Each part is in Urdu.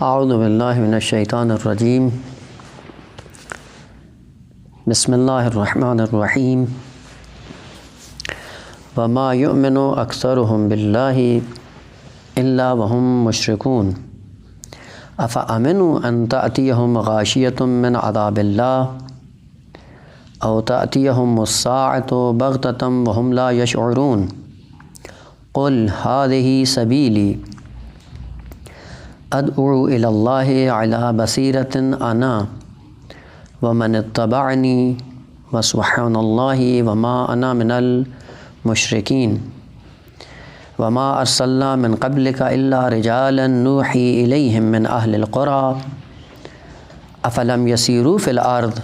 اعوذ باللہ من الشیطان الرجیم بسم اللہ الرحمن الرحیم وما یؤمن اکثرهم باللہ الا وهم مشرکون افامنوا ان تأتیہم غاشیۃ من عذاب اللہ او تأتیہم الساعۃ بغتۃ وهم لا یشعرون قل هذه سبیلی ادعو الی اللہ علی بصیرۃ انا ومن اتبعنی وسبحان اللہ وما انا من المشرکین وما ارسلنا من قبلک الا رجالا نوحی الیہم من اہل القری افلم یسیروا فی الارض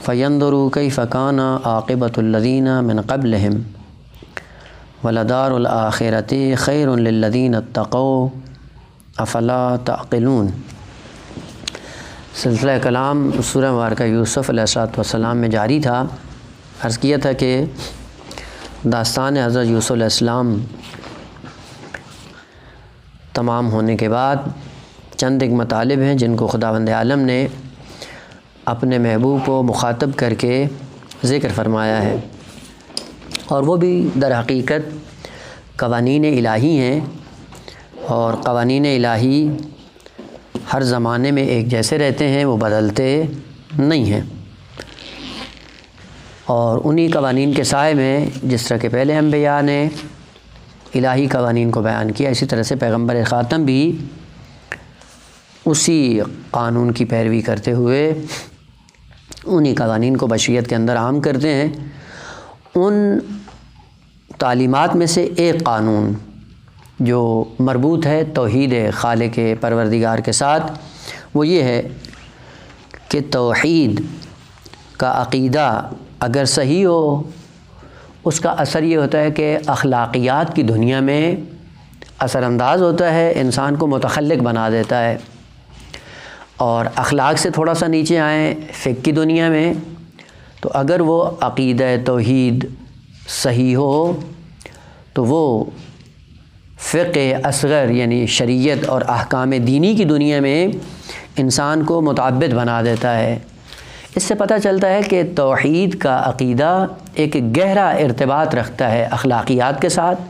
فینظروا کیف کان عاقبۃ الذین من قبلہم ولدار الآخرۃ خیر للذین اتقوا افلا تعقلون۔ سلسلہ کلام سورہ مبارکہ یوسف علیہ السلام میں جاری تھا۔ عرض کیا تھا کہ داستان حضرت یوسف علیہ السلام تمام ہونے کے بعد چند ایک مطالب ہیں جن کو خداوند عالم نے اپنے محبوب کو مخاطب کر کے ذکر فرمایا ہے، اور وہ بھی در حقیقت قوانین الہی ہیں، اور قوانین الہی ہر زمانے میں ایک جیسے رہتے ہیں، وہ بدلتے نہیں ہیں، اور انہی قوانین کے سائے میں جس طرح کہ پہلے انبیاء نے الہی قوانین کو بیان کیا، اسی طرح سے پیغمبر خاتم بھی اسی قانون کی پیروی کرتے ہوئے انہی قوانین کو بشریت کے اندر عام کرتے ہیں۔ ان تعلیمات میں سے ایک قانون جو مربوط ہے توحید خالق پروردگار کے ساتھ، وہ یہ ہے کہ توحید کا عقیدہ اگر صحیح ہو، اس کا اثر یہ ہوتا ہے کہ اخلاقیات کی دنیا میں اثر انداز ہوتا ہے، انسان کو متخلق بنا دیتا ہے، اور اخلاق سے تھوڑا سا نیچے آئیں فقہ کی دنیا میں، تو اگر وہ عقیدہ توحید صحیح ہو تو وہ فقہ اصغر یعنی شریعت اور احکام دینی کی دنیا میں انسان کو متعبد بنا دیتا ہے۔ اس سے پتہ چلتا ہے کہ توحید کا عقیدہ ایک گہرا ارتباط رکھتا ہے اخلاقیات کے ساتھ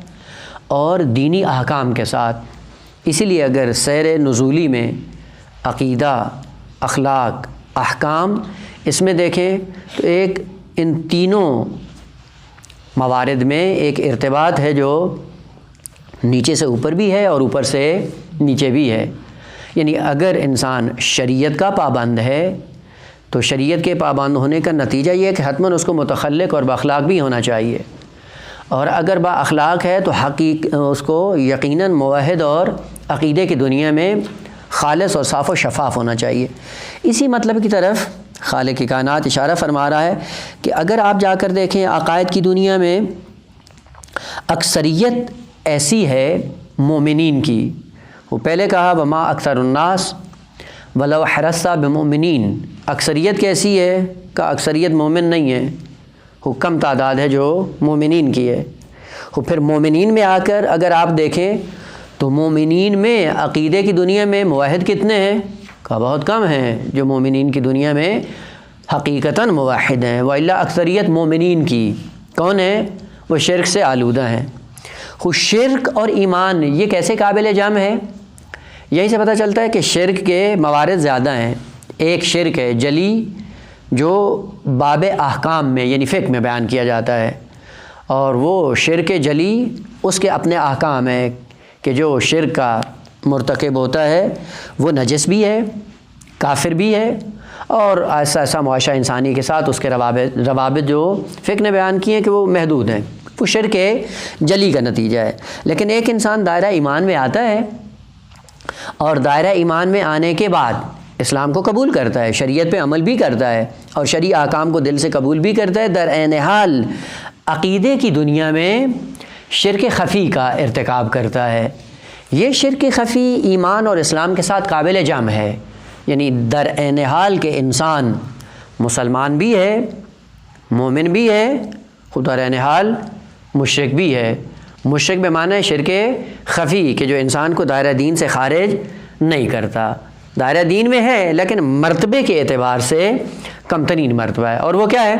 اور دینی احکام کے ساتھ۔ اسی لیے اگر سیر نزولی میں عقیدہ، اخلاق، احکام اس میں دیکھیں تو ایک ان تینوں موارد میں ایک ارتباط ہے جو نیچے سے اوپر بھی ہے اور اوپر سے نیچے بھی ہے۔ یعنی اگر انسان شریعت کا پابند ہے تو شریعت کے پابند ہونے کا نتیجہ یہ ہے کہ حتماً اس کو متخلق اور باخلاق بھی ہونا چاہیے، اور اگر با اخلاق ہے تو اس کو یقیناً موحد اور عقیدے کی دنیا میں خالص اور صاف و شفاف ہونا چاہیے۔ اسی مطلب کی طرف خالق کائنات اشارہ فرما رہا ہے کہ اگر آپ جا کر دیکھیں عقائد کی دنیا میں اکثریت ایسی ہے مومنین کی، وہ پہلے کہا وما اکثر الناس ولو حرصت بمؤمنین، اکثریت کیسی ہے کہ اکثریت مومن نہیں ہے، وہ کم تعداد ہے جو مومنین کی ہے۔ وہ پھر مومنین میں آ کر اگر آپ دیکھیں تو مومنین میں عقیدے کی دنیا میں موحد کتنے ہیں کا بہت کم ہیں جو مومنین کی دنیا میں حقیقتاً موحد ہیں، وإلا اکثریت مومنین کی کون ہیں؟ وہ شرک سے آلودہ ہیں۔ خود شرک اور ایمان یہ کیسے قابل جمع ہے؟ یہی سے پتہ چلتا ہے کہ شرک کے موارد زیادہ ہیں۔ ایک شرک ہے جلی جو باب احکام میں یعنی فقہ میں بیان کیا جاتا ہے، اور وہ شرک جلی اس کے اپنے احکام ہیں کہ جو شرک کا مرتکب ہوتا ہے وہ نجس بھی ہے، کافر بھی ہے، اور ایسا معاشرہ انسانی کے ساتھ اس کے روابط جو فقہ نے بیان کیے ہیں کہ وہ محدود ہیں، وہ شرک جلی کا نتیجہ ہے۔ لیکن ایک انسان دائرہ ایمان میں آتا ہے اور دائرہ ایمان میں آنے کے بعد اسلام کو قبول کرتا ہے، شریعت پہ عمل بھی کرتا ہے اور شرعی احکام کو دل سے قبول بھی کرتا ہے، در عین حال عقیدے کی دنیا میں شرک خفی کا ارتکاب کرتا ہے۔ یہ شرک خفی ایمان اور اسلام کے ساتھ قابل جمع ہے، یعنی در عین حال کے انسان مسلمان بھی ہے، مومن بھی ہے، خود در عین حال مشرک بھی ہے۔ مشرک بمعنی شرک خفی کہ جو انسان کو دائرہ دین سے خارج نہیں کرتا. دائرہ دین میں ہے لیکن مرتبے کے اعتبار سے کم ترین مرتبہ ہے. اور وہ کیا ہے؟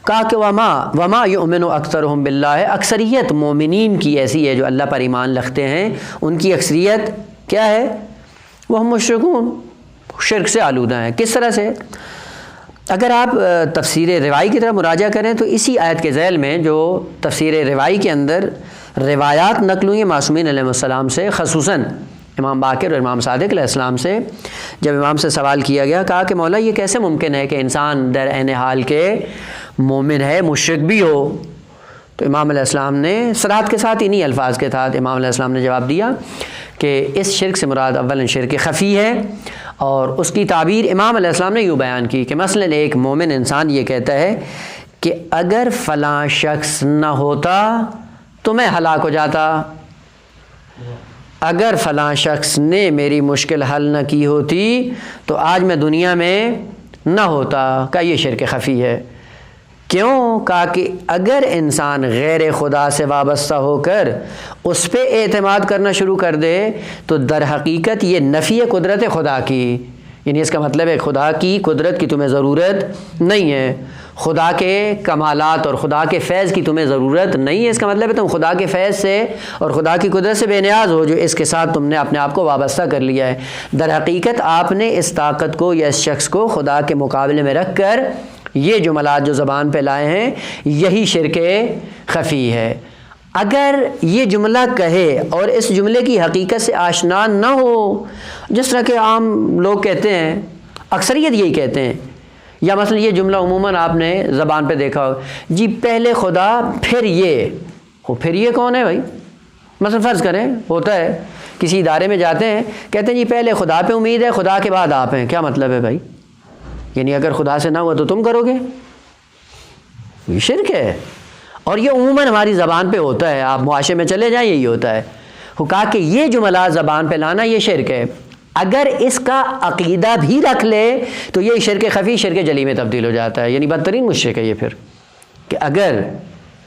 کہا کہ وما یؤمن اکثرهم باللہ، اکثریت مومنین کی ایسی ہے جو اللہ پر ایمان رکھتے ہیں، ان کی اکثریت کیا ہے؟ وہ مشرکون، شرک سے آلودہ ہیں. کس طرح سے؟ اگر آپ تفسیر روائی کی طرف مراجعہ کریں تو اسی آیت کے ذیل میں جو تفسیر روائی کے اندر روایات نقل ہوئی معصومین علیہ السلام سے، خصوصاً امام باقر اور امام صادق علیہ السلام سے، جب امام سے سوال کیا گیا، کہا کہ مولا یہ کیسے ممکن ہے کہ انسان در عین حال کے مومن ہے مشرک بھی ہو؟ تو امام علیہ السلام نے صراحت کے ساتھ انہی الفاظ کے ساتھ امام علیہ السلام نے جواب دیا کہ اس شرک سے مراد اولاً شرک خفی ہے، اور اس کی تعبیر امام علیہ السلام نے یوں بیان کی کہ مثلاً ایک مومن انسان یہ کہتا ہے کہ اگر فلاں شخص نہ ہوتا تو میں ہلاک ہو جاتا، اگر فلاں شخص نے میری مشکل حل نہ کی ہوتی تو آج میں دنیا میں نہ ہوتا. کا یہ شرک خفی ہے. کیوں؟ کہا کہ اگر انسان غیر خدا سے وابستہ ہو کر اس پہ اعتماد کرنا شروع کر دے تو در حقیقت یہ نفی قدرت خدا کی، یعنی اس کا مطلب ہے خدا کی قدرت کی تمہیں ضرورت نہیں ہے، خدا کے کمالات اور خدا کے فیض کی تمہیں ضرورت نہیں ہے. اس کا مطلب ہے تم خدا کے فیض سے اور خدا کی قدرت سے بے نیاز ہو، جو اس کے ساتھ تم نے اپنے آپ کو وابستہ کر لیا ہے. در حقیقت آپ نے اس طاقت کو یا اس شخص کو خدا کے مقابلے میں رکھ کر یہ جملات جو زبان پہ لائے ہیں یہی شرک خفی ہے. اگر یہ جملہ کہے اور اس جملے کی حقیقت سے آشنا نہ ہو، جس طرح کہ عام لوگ کہتے ہیں، اکثریت یہی کہتے ہیں، یا مثلا یہ جملہ عموماً آپ نے زبان پہ دیکھا ہو، جی پہلے خدا پھر یہ، پھر یہ کون ہے بھائی؟ مثلا فرض کریں ہوتا ہے کسی ادارے میں جاتے ہیں، کہتے ہیں جی پہلے خدا پہ امید ہے، خدا کے بعد آپ ہیں. کیا مطلب ہے بھائی؟ یعنی اگر خدا سے نہ ہوا تو تم کرو گے؟ یہ شرک ہے. اور یہ عموماً ہماری زبان پہ ہوتا ہے، آپ معاشرے میں چلے جائیں یہی ہوتا ہے. وہ کہا کہ یہ جملات زبان پہ لانا یہ شرک ہے. اگر اس کا عقیدہ بھی رکھ لے تو یہ شرک خفی شرک جلی میں تبدیل ہو جاتا ہے، یعنی بدترین مشرک ہے یہ پھر، کہ اگر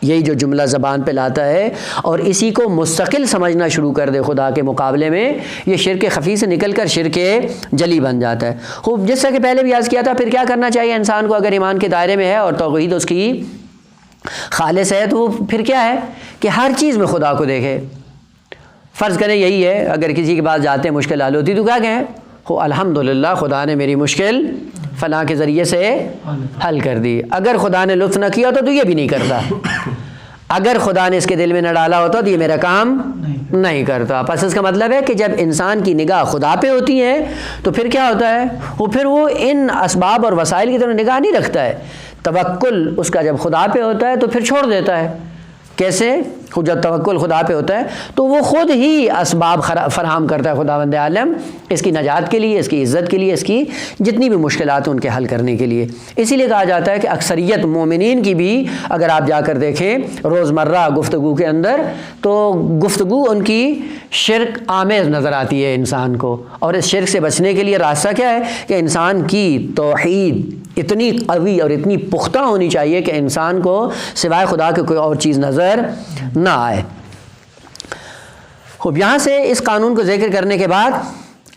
یہی جو جملہ زبان پہ لاتا ہے اور اسی کو مستقل سمجھنا شروع کر دے خدا کے مقابلے میں، یہ شرک خفی سے نکل کر شرک جلی بن جاتا ہے. خوب، جس طرح کہ پہلے بھی عرض کیا تھا، پھر کیا کرنا چاہیے انسان کو اگر ایمان کے دائرے میں ہے اور توحید اس کی خالص ہے تو پھر کیا ہے کہ ہر چیز میں خدا کو دیکھے. فرض کریں یہی ہے، اگر کسی کے پاس جاتے ہیں مشکل حل ہوتی تو کیا کہیں؟ الحمدللہ خدا نے میری مشکل فلاں کے ذریعے سے حل کر دی. اگر خدا نے لطف نہ کیا ہوتا تو یہ بھی نہیں کرتا، اگر خدا نے اس کے دل میں نہ ڈالا ہوتا تو یہ میرا کام نہیں کرتا. پس اس کا مطلب ہے کہ جب انسان کی نگاہ خدا پہ ہوتی ہے تو پھر کیا ہوتا ہے، پھر وہ ان اسباب اور وسائل کی طرف نگاہ نہیں رکھتا ہے. توکل اس کا جب خدا پہ ہوتا ہے تو پھر چھوڑ دیتا ہے. کیسے؟ جب توکل خدا پہ ہوتا ہے تو وہ خود ہی اسباب فراہم کرتا ہے خداوند عالم اس کی نجات کے لیے، اس کی عزت کے لیے، اس کی جتنی بھی مشکلات ہیں ان کے حل کرنے کے لیے. اسی لیے کہا جاتا ہے کہ اکثریت مومنین کی بھی اگر آپ جا کر دیکھیں روزمرہ گفتگو کے اندر تو گفتگو ان کی شرک آمیز نظر آتی ہے انسان کو. اور اس شرک سے بچنے کے لیے راستہ کیا ہے کہ انسان کی توحید اتنی قوی اور اتنی پختہ ہونی چاہیے کہ انسان کو سوائے خدا کے کوئی اور چیز نظر نہ آئے. خوب، یہاں سے اس قانون کو ذکر کرنے کے بعد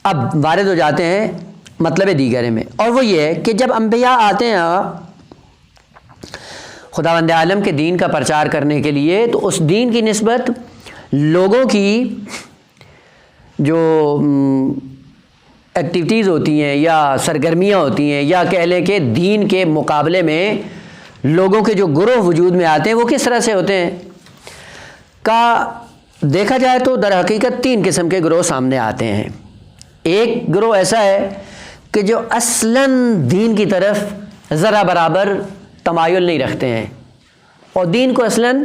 اب وارد ہو جاتے ہیں مطلب دیگر میں، اور وہ یہ ہے کہ جب انبیاء آتے ہیں خداوند عالم کے دین کا پرچار کرنے کے لیے تو اس دین کی نسبت لوگوں کی جو ایکٹیویٹیز ہوتی ہیں یا سرگرمیاں ہوتی ہیں یا کہہ لیں کہ دین کے مقابلے میں لوگوں کے جو گروہ وجود میں آتے ہیں وہ کس طرح سے ہوتے ہیں کا دیکھا جائے تو در حقیقت 3 قسم کے گروہ سامنے آتے ہیں. ایک گروہ ایسا ہے کہ جو اصلاً دین کی طرف ذرا برابر تمایل نہیں رکھتے ہیں اور دین کو اصلاً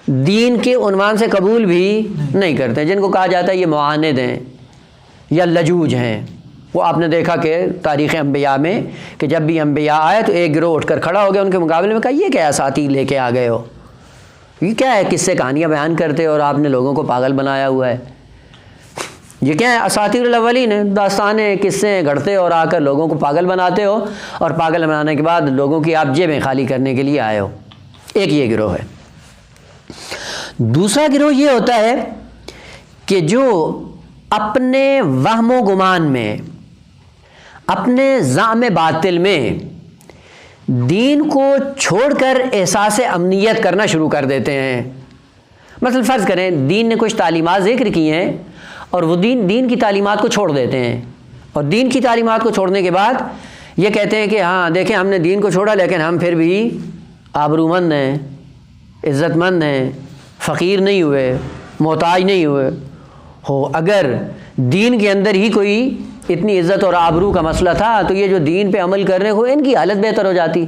دین کے عنوان سے قبول بھی نہیں کرتے ہیں، جن کو کہا جاتا ہے یہ معاند ہیں یا لجوج ہیں. وہ آپ نے دیکھا کہ تاریخ انبیاء میں کہ جب بھی انبیاء آئے تو ایک گروہ اٹھ کر کھڑا ہو گیا ان کے مقابلے میں، کہا یہ کیا اساطیر لے کے آ گئے ہو، یہ کیا ہے قصے کہانیاں بیان کرتے اور آپ نے لوگوں کو پاگل بنایا ہوا ہے، یہ کیا ہے اساطیر الاولین ہیں، داستانیں قصے گھڑتے اور آ کر لوگوں کو پاگل بناتے ہو اور پاگل بنانے کے بعد لوگوں کی آپ جیبیں خالی کرنے کے لیے آئے ہو. ایک یہ گروہ ہے. دوسرا گروہ یہ ہوتا ہے کہ جو اپنے وہم و گمان میں، اپنے زعم باطل میں دین کو چھوڑ کر احساس امنیت کرنا شروع کر دیتے ہیں۔ مثلا فرض کریں دین نے کچھ تعلیمات ذکر کی ہیں اور وہ دین کی تعلیمات کو چھوڑ دیتے ہیں، اور دین کی تعلیمات کو چھوڑنے کے بعد یہ کہتے ہیں کہ ہاں دیکھیں ہم نے دین کو چھوڑا لیکن ہم پھر بھی آبرومند ہیں، عزت مند ہیں، فقیر نہیں ہوئے، محتاج نہیں ہوئے۔ اگر دین کے اندر ہی کوئی اتنی عزت اور آبرو کا مسئلہ تھا تو یہ جو دین پہ عمل کرنے کو ان کی حالت بہتر ہو جاتی۔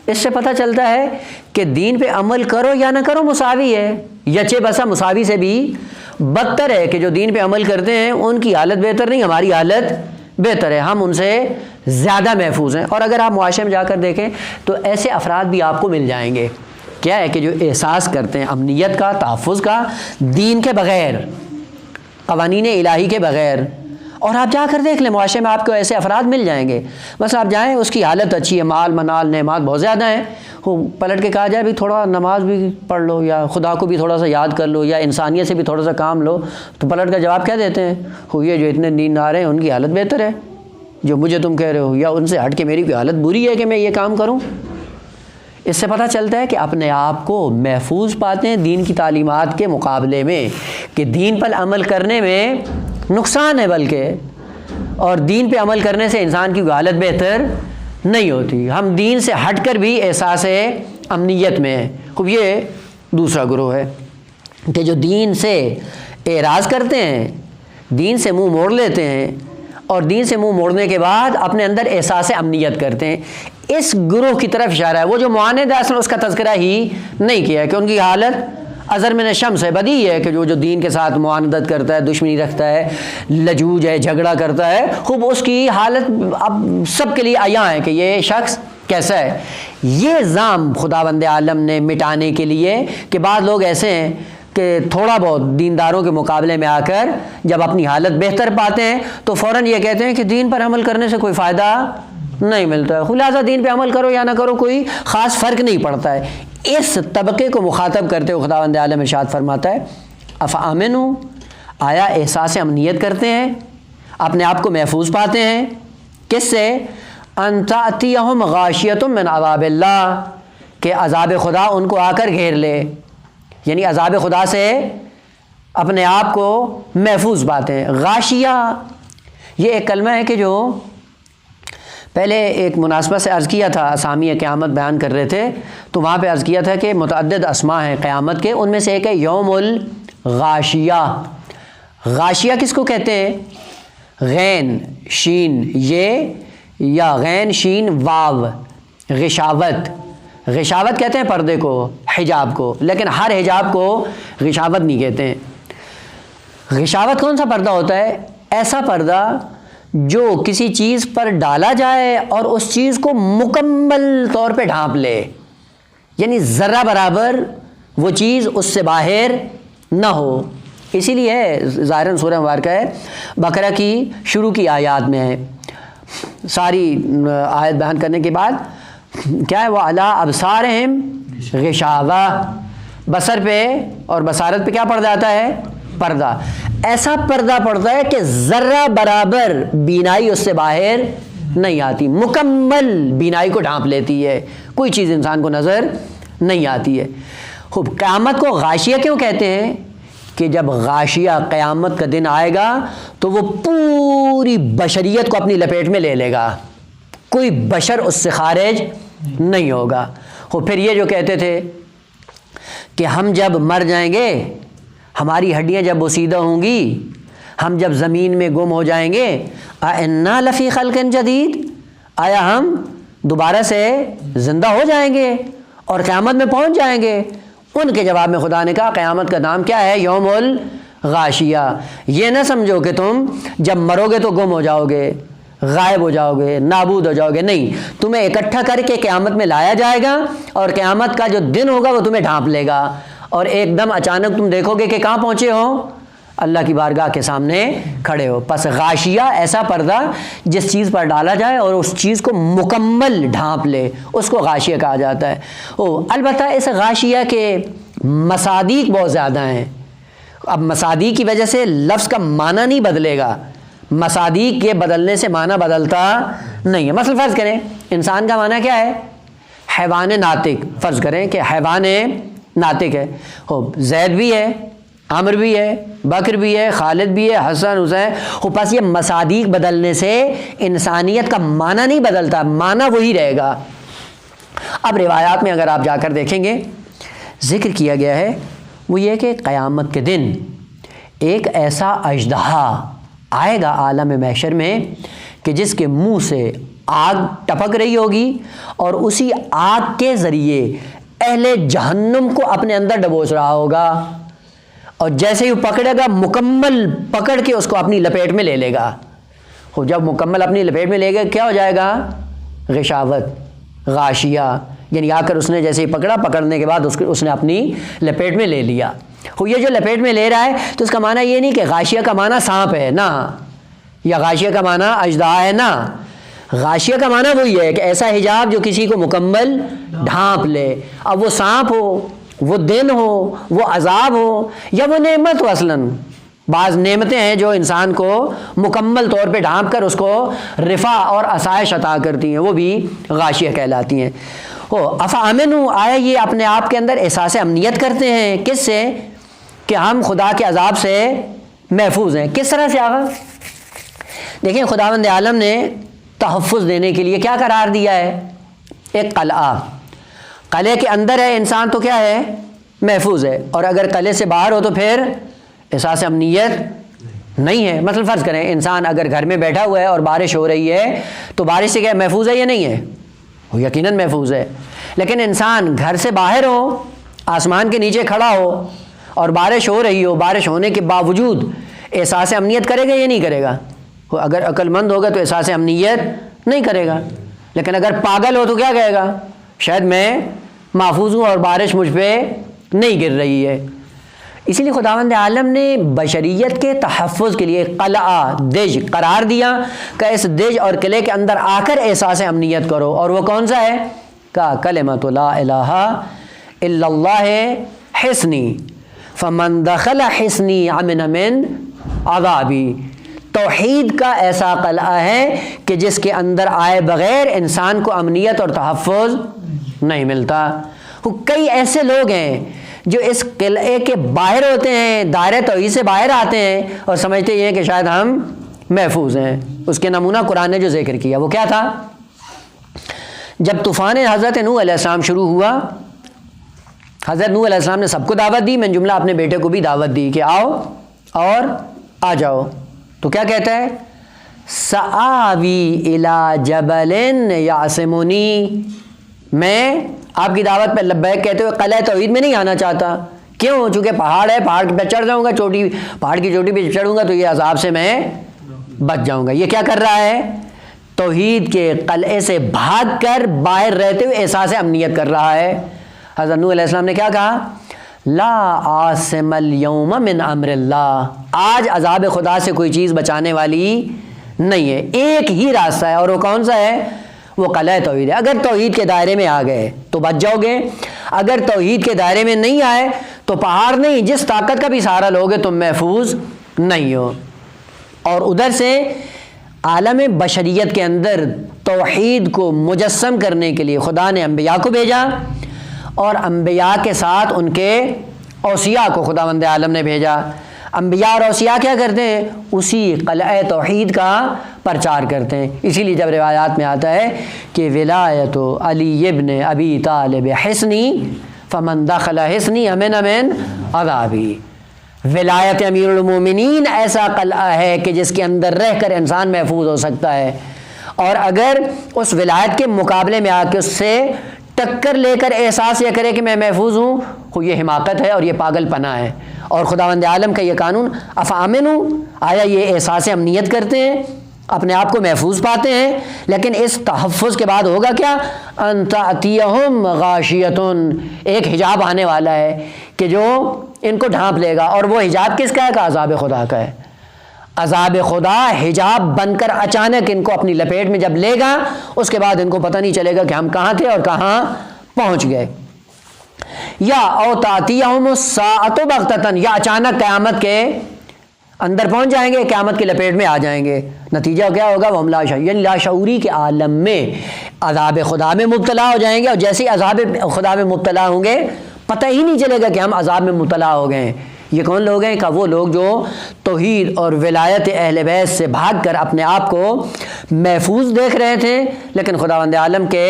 اس سے پتہ چلتا ہے کہ دین پہ عمل کرو یا نہ کرو مساوی ہے، یچے بسا مساوی سے بھی بدتر ہے کہ جو دین پہ عمل کرتے ہیں ان کی حالت بہتر نہیں، ہماری حالت بہتر ہے، ہم ان سے زیادہ محفوظ ہیں۔ اور اگر آپ معاشرے میں جا کر دیکھیں تو ایسے افراد بھی آپ کو مل جائیں گے، کیا ہے کہ جو احساس کرتے ہیں امنیت کا، تحفظ کا، دین کے بغیر، قوانین الہی کے بغیر۔ اور آپ جا کر دیکھ لیں معاشرے میں آپ کو ایسے افراد مل جائیں گے، بس آپ جائیں اس کی حالت اچھی ہے، مال منال نعمات بہت زیادہ ہیں، پلٹ کے کہا جائے بھی تھوڑا نماز بھی پڑھ لو یا خدا کو بھی تھوڑا سا یاد کر لو یا انسانیت سے بھی تھوڑا سا کام لو، تو پلٹ کا جواب کیا دیتے ہیں؟ یہ جو اتنے نیندار ہیں ان کی حالت بہتر ہے جو مجھے تم کہہ رہے ہو، یا ان سے ہٹ کے میری کوئی حالت بری ہے کہ میں یہ کام کروں۔ اس سے پتہ چلتا ہے کہ اپنے آپ کو محفوظ پاتے ہیں دین کی تعلیمات کے مقابلے میں، کہ دین پر عمل کرنے میں نقصان ہے بلکہ، اور دین پہ عمل کرنے سے انسان کی حالت بہتر نہیں ہوتی۔ ہم دین سے ہٹ کر بھی احساس امنیت میں ہیں۔ خوب یہ دوسرا گروہ ہے کہ جو دین سے اعراض کرتے ہیں، دین سے منہ موڑ لیتے ہیں، اور دین سے منہ موڑنے کے بعد اپنے اندر احساس امنیت کرتے ہیں۔ اس گروہ کی طرف اشارہ ہے۔ وہ جو معاند ہے اصل اس کا تذکرہ ہی نہیں کیا ہے کہ ان کی حالت ازر من الشمس ہے، بدی ہے کہ جو دین کے ساتھ معاندت کرتا ہے، دشمنی رکھتا ہے، لجوج ہے، جھگڑا کرتا ہے، خوب اس کی حالت اب سب کے لیے عیاں ہے کہ یہ شخص کیسا ہے۔ یہ ذم خداوند عالم نے مٹانے کے لیے کہ بعض لوگ ایسے ہیں کہ تھوڑا بہت دینداروں کے مقابلے میں آ کر جب اپنی حالت بہتر پاتے ہیں تو فوراً یہ کہتے ہیں کہ دین پر عمل کرنے سے کوئی فائدہ نہیں ملتا ہے، لہٰذا دین پہ عمل کرو یا نہ کرو کوئی خاص فرق نہیں پڑتا ہے۔ اس طبقے کو مخاطب کرتے ہوئے خداوند عالم ارشاد فرماتا ہے افامنوا، آیا احساس امنیت کرتے ہیں، اپنے آپ کو محفوظ پاتے ہیں کس سے؟ ان تأتیہم غاشیۃ من عذاب اللہ، کہ عذاب خدا ان کو آ کر گھیر لے، یعنی عذاب خدا سے اپنے آپ کو محفوظ پاتے ہیں۔ غاشیہ یہ ایک کلمہ ہے کہ جو پہلے ایک مناسبت سے عرض کیا تھا، اسامی قیامت بیان کر رہے تھے تو وہاں پہ عرض کیا تھا کہ متعدد اسماء ہیں قیامت کے، ان میں سے ایک ہے یوم الغاشیہ۔ غاشیہ کس کو کہتے ہیں؟ غین شین یہ یا غین شین واو، غشاوت۔ غشاوت کہتے ہیں پردے کو، حجاب کو، لیکن ہر حجاب کو غشاوت نہیں کہتے ہیں۔ غشاوت کون سا پردہ ہوتا ہے؟ ایسا پردہ جو کسی چیز پر ڈالا جائے اور اس چیز کو مکمل طور پہ ڈھانپ لے، یعنی ذرہ برابر وہ چیز اس سے باہر نہ ہو۔ اسی لیے ہے ظاہراً سورہ مبارکہ ہے بقرہ کی شروع کی آیات میں ہے، ساری آیت بیان کرنے کے بعد کیا ہے؟ وَعَلَىٰ أَبْصَارِهِمْ غِشَاوَةٌ، بصر پہ اور بصارت پہ کیا پڑ جاتا ہے؟ پردہ۔ ایسا پردہ پڑتا ہے کہ ذرہ برابر بینائی اس سے باہر نہیں آتی، مکمل بینائی کو ڈھانپ لیتی ہے، کوئی چیز انسان کو نظر نہیں آتی ہے۔ خوب قیامت کو غاشیہ کیوں کہتے ہیں؟ کہ جب غاشیہ قیامت کا دن آئے گا تو وہ پوری بشریت کو اپنی لپیٹ میں لے لے گا، کوئی بشر اس سے خارج نہیں ہوگا۔ پھر یہ جو کہتے تھے کہ ہم جب مر جائیں گے، ہماری ہڈیاں جب بوسیدہ ہوں گی، ہم جب زمین میں گم ہو جائیں گے، اِنَّا لَفِي خَلْقٍ جَدِيدٍ، آیا ہم دوبارہ سے زندہ ہو جائیں گے اور قیامت میں پہنچ جائیں گے؟ ان کے جواب میں خدا نے کہا قیامت کا نام کیا ہے؟ یوم الغاشیہ۔ یہ نہ سمجھو کہ تم جب مرو گے تو گم ہو جاؤ گے، غائب ہو جاؤ گے، نابود ہو جاؤ گے، نہیں، تمہیں اکٹھا کر کے قیامت میں لایا جائے گا اور قیامت کا جو دن ہوگا وہ تمہیں ڈھانپ لے گا، اور ایک دم اچانک تم دیکھو گے کہ کہاں پہنچے ہو؟ اللہ کی بارگاہ کے سامنے کھڑے ہو۔ پس غاشیہ ایسا پردہ جس چیز پر ڈالا جائے اور اس چیز کو مکمل ڈھانپ لے، اس کو غاشیہ کہا جاتا ہے۔ البتہ اس غاشیہ کے مصادیق بہت زیادہ ہیں، اب مصادیق کی وجہ سے لفظ کا معنی نہیں بدلے گا، مصادیق کے بدلنے سے معنی بدلتا نہیں ہے۔ مثلا فرض کریں انسان کا معنی کیا ہے؟ حیوان ناطق، فرض کریں کہ حیوان ناطق ہے، زید بھی ہے، عمر بھی ہے، بکر بھی ہے، خالد بھی ہے، حسن حسین، بس یہ مصادیق بدلنے سے انسانیت کا معنی نہیں بدلتا، معنی وہی رہے گا۔ اب روایات میں اگر آپ جا کر دیکھیں گے ذکر کیا گیا ہے وہ یہ کہ قیامت کے دن ایک ایسا اژدہا آئے گا عالم محشر میں کہ جس کے منہ سے آگ ٹپک رہی ہوگی اور اسی آگ کے ذریعے اہل جہنم کو اپنے اندر ڈبوچ رہا ہوگا، اور جیسے ہی وہ پکڑے گا مکمل پکڑ کے اس کو اپنی لپیٹ میں لے لے گا۔ جب مکمل اپنی لپیٹ میں لے گا کیا ہو جائے گا؟ غشاوت، غاشیہ، یعنی آ کر اس نے جیسے ہی پکڑا، پکڑنے کے بعد اس نے اپنی لپیٹ میں لے لیا۔ یہ جو لپیٹ میں لے رہا ہے تو اس کا معنی یہ نہیں کہ غاشیہ کا معنی سانپ ہے، نہ، یا غاشیہ کا معنی اژدہا ہے، نہ، غاشیہ کا معنی وہی ہے کہ ایسا حجاب جو کسی کو مکمل ڈھانپ لے، اب وہ سانپ ہو، وہ دن ہو، وہ عذاب ہو، یا وہ نعمت ہو۔ اصلاً بعض نعمتیں ہیں جو انسان کو مکمل طور پہ ڈھانپ کر اس کو رفع اور آسائش عطا کرتی ہیں، وہ بھی غاشیہ کہلاتی ہیں۔ افامنوا، آیا یہ اپنے آپ کے اندر احساس امنیت کرتے ہیں، کس سے؟ کہ ہم خدا کے عذاب سے محفوظ ہیں۔ کس طرح سے آگا؟ دیکھیں خداوند عالم نے تحفظ دینے کے لیے کیا قرار دیا ہے؟ ایک قلعہ، قلعے کے اندر ہے انسان تو کیا ہے؟ محفوظ ہے، اور اگر قلعے سے باہر ہو تو پھر احساس امنیت نہیں ہے۔ مثلا فرض کریں انسان اگر گھر میں بیٹھا ہوا ہے اور بارش ہو رہی ہے تو بارش سے کیا محفوظ ہے یا نہیں ہے؟ وہ یقیناً محفوظ ہے۔ لیکن انسان گھر سے باہر ہو، آسمان کے نیچے کھڑا ہو اور بارش ہو رہی ہو، بارش ہونے کے باوجود احساس امنیت کرے گا یا نہیں کرے گا؟ اگر عقل مند ہوگا تو احساس امنیت نہیں کرے گا، لیکن اگر پاگل ہو تو کیا کہے گا؟ شاید میں محفوظ ہوں اور بارش مجھ پہ نہیں گر رہی ہے۔ اسی لیے خداوند عالم نے بشریت کے تحفظ کے لیے قلعہ، دج قرار دیا کہ اس دج اور قلعے کے اندر آ کر احساس امنیت کرو، اور وہ کون سا ہے؟ کہ کلمۃ لا الہ الا اللہ حصنی فمن دخل حصنی امن من عذابی۔ توحید کا ایسا قلعہ ہے کہ جس کے اندر آئے بغیر انسان کو امنیت اور تحفظ نہیں ملتا۔ کئی ایسے لوگ ہیں جو اس قلعے کے باہر ہوتے ہیں، دائرہ توحید سے باہر آتے ہیں اور سمجھتے ہیں کہ شاید ہم محفوظ ہیں۔ اس کے نمونہ قرآن نے جو ذکر کیا وہ کیا تھا؟ جب طوفان حضرت نوح علیہ السلام شروع ہوا، حضرت نوح علیہ السلام نے سب کو دعوت دی، من جملہ اپنے بیٹے کو بھی دعوت دی کہ آؤ اور آ جاؤ، تو کیا کہتا ہے؟ سآوی الی جبل یعصمنی، میں آپ کی دعوت پہ لبیک کہتے ہوئے قلعہ توحید میں نہیں آنا چاہتا۔ کیوں؟ چونکہ پہاڑ ہے، پہاڑ پہ چڑھ جاؤں گا، پہاڑ کی چوٹی پہ چڑھوں گا تو یہ عذاب سے میں بچ جاؤں گا۔ یہ کیا کر رہا ہے؟ توحید کے قلعے سے بھاگ کر باہر رہتے ہوئے احساس امنیت کر رہا ہے۔ حضرت نوح علیہ السلام نے کیا کہا؟ لا عاصم اليوم من امر اللہ، آج عذاب خدا سے کوئی چیز بچانے والی نہیں ہے، ایک ہی راستہ ہے، اور وہ کون سا ہے؟ وہ قلعہ توحید ہے۔ اگر توحید کے دائرے میں آ گئے تو بچ جاؤ گے، اگر توحید کے دائرے میں نہیں آئے تو پہاڑ نہیں، جس طاقت کا بھی سہارا لوگے تم محفوظ نہیں ہو۔ اور ادھر سے عالم بشریت کے اندر توحید کو مجسم کرنے کے لیے خدا نے انبیاء کو بھیجا، اور انبیاء کے ساتھ ان کے اوصیاء کو خداوند عالم نے بھیجا۔ انبیاء اور اوصیاء کیا کرتے ہیں؟ اسی قلعہ توحید کا پرچار کرتے ہیں۔ اسی لیے جب روایات میں آتا ہے کہ ولایت علی ابن ابی طالب حصنی فمن دخل حصنی امن من عذابی، ولایت امیر المومنین ایسا قلعہ ہے کہ جس کے اندر رہ کر انسان محفوظ ہو سکتا ہے، اور اگر اس ولایت کے مقابلے میں آ کے اس سے ٹکر لے کر احساس یہ کرے کہ میں محفوظ ہوں، یہ حماقت ہے اور یہ پاگل پنا ہے۔ اور خداوند عالم کا یہ قانون، افامنوا، آیا یہ احساس امنیت کرتے ہیں، اپنے آپ کو محفوظ پاتے ہیں، لیکن اس تحفظ کے بعد ہوگا کیا؟ ان تأتیہم غاشیۃ، ایک حجاب آنے والا ہے کہ جو ان کو ڈھانپ لے گا، اور وہ حجاب کس کا ہے؟ کہ عذاب خدا کا ہے۔ عذاب خدا حجاب بن کر اچانک ان کو اپنی لپیٹ میں جب لے گا، اس کے بعد ان کو پتہ نہیں چلے گا کہ ہم کہاں تھے اور کہاں پہنچ گئے۔ یا او تاتیہم الساعۃ بغتۃ، یا اچانک قیامت کے اندر پہنچ جائیں گے، قیامت کی لپیٹ میں آ جائیں گے. نتیجہ کیا ہوگا؟ وہ لا شعور، یعنی لاشعوری کے عالم میں عذاب خدا میں مبتلا ہو جائیں گے، اور جیسے ہی عذاب خدا میں مبتلا ہوں گے پتہ ہی نہیں چلے گا کہ ہم عذاب میں مبتلا ہو گئے ہیں. یہ کون لوگ ہیں؟ کہ وہ لوگ جو توحید اور ولایت اہل بیت سے بھاگ کر اپنے آپ کو محفوظ دیکھ رہے تھے، لیکن خداوند عالم کے